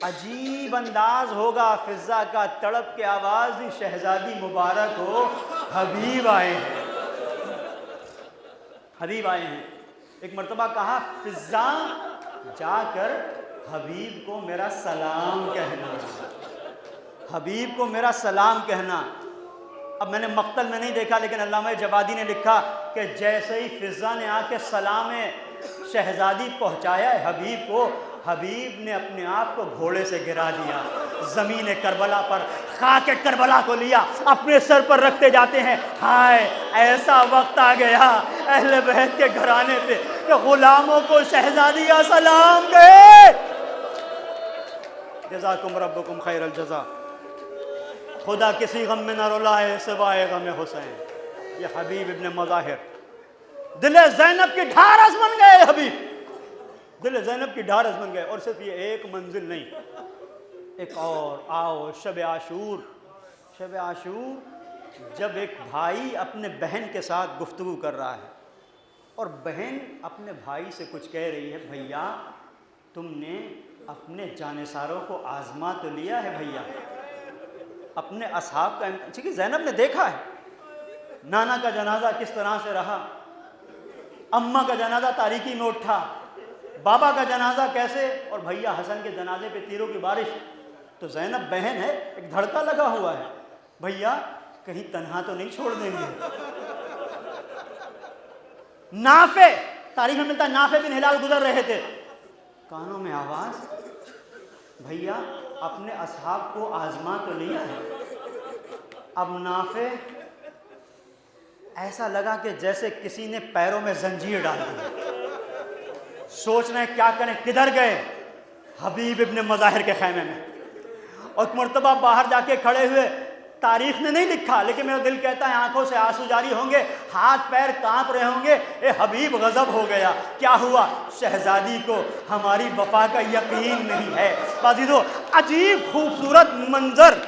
عجیب انداز ہوگا فضا کا، تڑپ کے آواز دی شہزادی مبارک ہو، حبیب آئے ہیں، حبیب آئے ہیں۔ ایک مرتبہ کہا فضا جا کر حبیب کو میرا سلام کہنا، حبیب کو میرا سلام کہنا۔ اب میں نے مقتل میں نہیں دیکھا لیکن علامہ جوادی نے لکھا کہ جیسے ہی فضا نے آ کے سلام شہزادی پہنچایا ہے حبیب کو، حبیب نے اپنے آپ کو گھوڑے سے گرا دیا، زمین کربلا پر خاک کربلا کو لیا، اپنے سر پر رکھتے جاتے ہیں۔ ہائے ایسا وقت آ گیا اہل بیت کے گھرانے پہ کہ غلاموں کو شہزادیاں سلام گئے۔ جزاکم ربکم خیر الجزا۔ خدا کسی غم میں نہ رلائے سوائے غم حسین۔ یہ حبیب ابن مظاہر دل زینب کی ڈھارس بن گئے، حبیب دل زینب کی ڈھارس بن گئے۔ اور صرف یہ ایک منزل نہیں، ایک اور آؤ شب عاشور۔ شب عاشور جب ایک بھائی اپنے بہن کے ساتھ گفتگو کر رہا ہے اور بہن اپنے بھائی سے کچھ کہہ رہی ہے، بھیا تم نے اپنے جانثاروں کو آزما تو لیا ہے بھیا، اپنے اصحاب کا چونکہ زینب نے دیکھا ہے نانا کا جنازہ کس طرح سے رہا، اماں کا جنازہ تاریکی میں اٹھا، بابا کا جنازہ کیسے، اور بھیا حسن کے جنازے پہ تیروں کی بارش۔ تو زینب بہن ہے، ایک دھڑکا لگا ہوا ہے، بھیا کہیں تنہا تو نہیں چھوڑ دیں گے۔ نافع تاریخ میں ملتا ہے، نافع بن ہلال گزر رہے تھے، کانوں میں آواز، بھیا اپنے اصحاب کو آزما تو لیا ہے۔ اب نافع ایسا لگا کہ جیسے کسی نے پیروں میں زنجیر ڈال دی، سوچ رہے ہیں کیا کریں، کدھر گئے؟ حبیب ابن مظاہر کے خیمے میں۔ اور ایک مرتبہ باہر جا کے کھڑے ہوئے، تاریخ نے نہیں لکھا لیکن میرا دل کہتا ہے آنکھوں سے آنسو جاری ہوں گے، ہاتھ پیر کانپ رہے ہوں گے، اے حبیب غضب ہو گیا، کیا ہوا؟ شہزادی کو ہماری وفا کا یقین نہیں ہے۔ عزیزو، عجیب خوبصورت منظر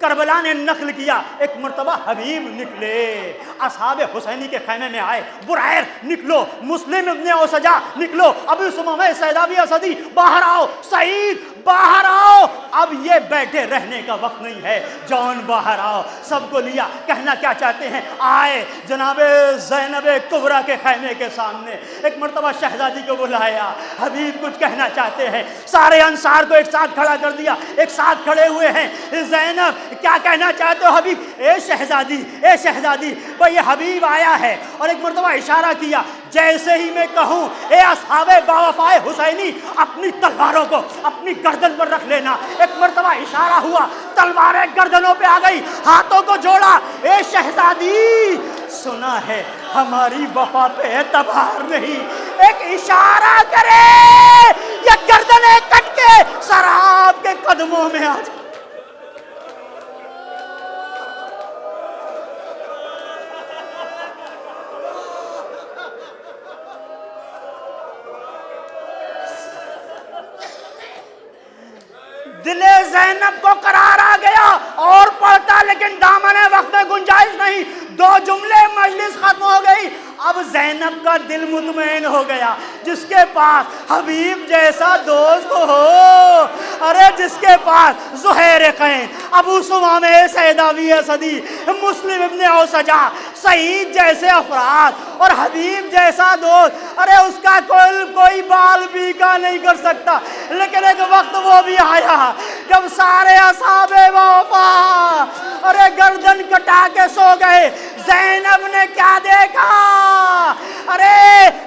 کربلا نے نقل کیا۔ ایک مرتبہ حبیب نکلے، اصحاب حسینی کے خیمے میں آئے، برائر نکلو، مسلم ابن اوسجا نکلو، ابو سمامہ سیداوی اسدی باہر آؤ، سعید باہر آؤ، اب یہ بیٹھے رہنے کا وقت نہیں ہے، جان باہر آؤ۔ سب کو لیا، کہنا کیا چاہتے ہیں؟ آئے جناب زینب کبریٰ کے خیمے کے سامنے، ایک مرتبہ شہزادی کو بلایا، حبیب کچھ کہنا چاہتے ہیں، سارے انصار کو ایک ساتھ کھڑا کر دیا، ایک ساتھ کھڑے ہوئے ہیں۔ زینب کیا کہنا چاہتے ہو حبیب؟ اے شہزادی، اے شہزادی، بھئی یہ حبیب آیا ہے، اور ایک مرتبہ اشارہ کیا، جیسے ہی میں کہوں اے اصحاب باوفائے حسینی اپنی تلواروں کو اپنی گردن پر رکھ لینا، ایک مرتبہ اشارہ ہوا، تلواریں گردنوں پہ آ گئی، ہاتھوں کو جوڑا، اے شہزادی سنا ہے ہماری وفا پہ اعتبار نہیں، ایک اشارہ کرے یا گردنیں کٹ کے سراب کے قدموں میں آ جائے۔ دل زینب کو قرار آ گیا، اور پڑھتا لیکن دامن وقت میں گنجائش نہیں، 2 جملے مجلس ختم ہو گئی۔ اب زینب کا دل مطمئن ہو گیا، جس کے پاس حبیب جیسا دوست ہو، ارے جس کے پاس زہیر قین، ابو سمامہ سیداوی اسدی، مسلم ابن اوسجا، سعید جیسے افراد اور حبیب جیسا دوست، ارے اس کا کوئی بال بیکا نہیں کر سکتا۔ لیکن ایک وقت وہ بھی آیا جب سارے اصحاب وفا ارے گردن کٹا کے سو گئے، زینب نے کیا دیکھا؟ ارے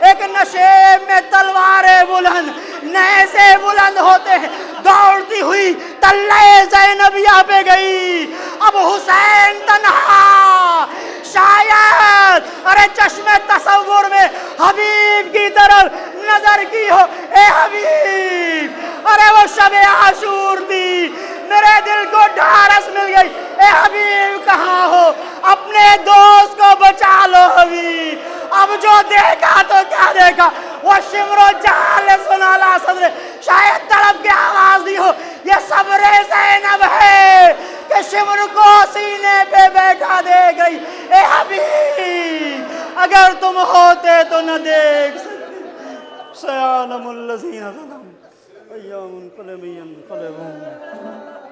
ایک نشیب میں تلواریں بلند، نیزے بلند ہوتے ہیں، دوڑتی ہوئی تلے زینبیہ پہ گئی۔ اب حسین تنہا، شاید ارے چشم تصور میں حبیب کی طرف نظر کی ہو، اے حبیب، ارے وہ شب عاشور تھی، میرے دل کو ڈھارس مل گئی، اے حبیب کہاں ہو؟ اپنے دوست کو بچا لو حبیب۔ اب جو دیکھا تو کیا دیکھا؟ وہ شمر و جال سنالا صدر، شاید تڑپ کے آواز دی ہو، یہ صبر زینب ہے کہ شمر کو سینے پہ بیٹھا دے گئی۔ اے حبیب اگر تم ہوتے تو نہ دیکھ سکتے، سیعلم الذین ظلموا أَيَّ مُنقَلَبٍ يَنقَلِبُونَ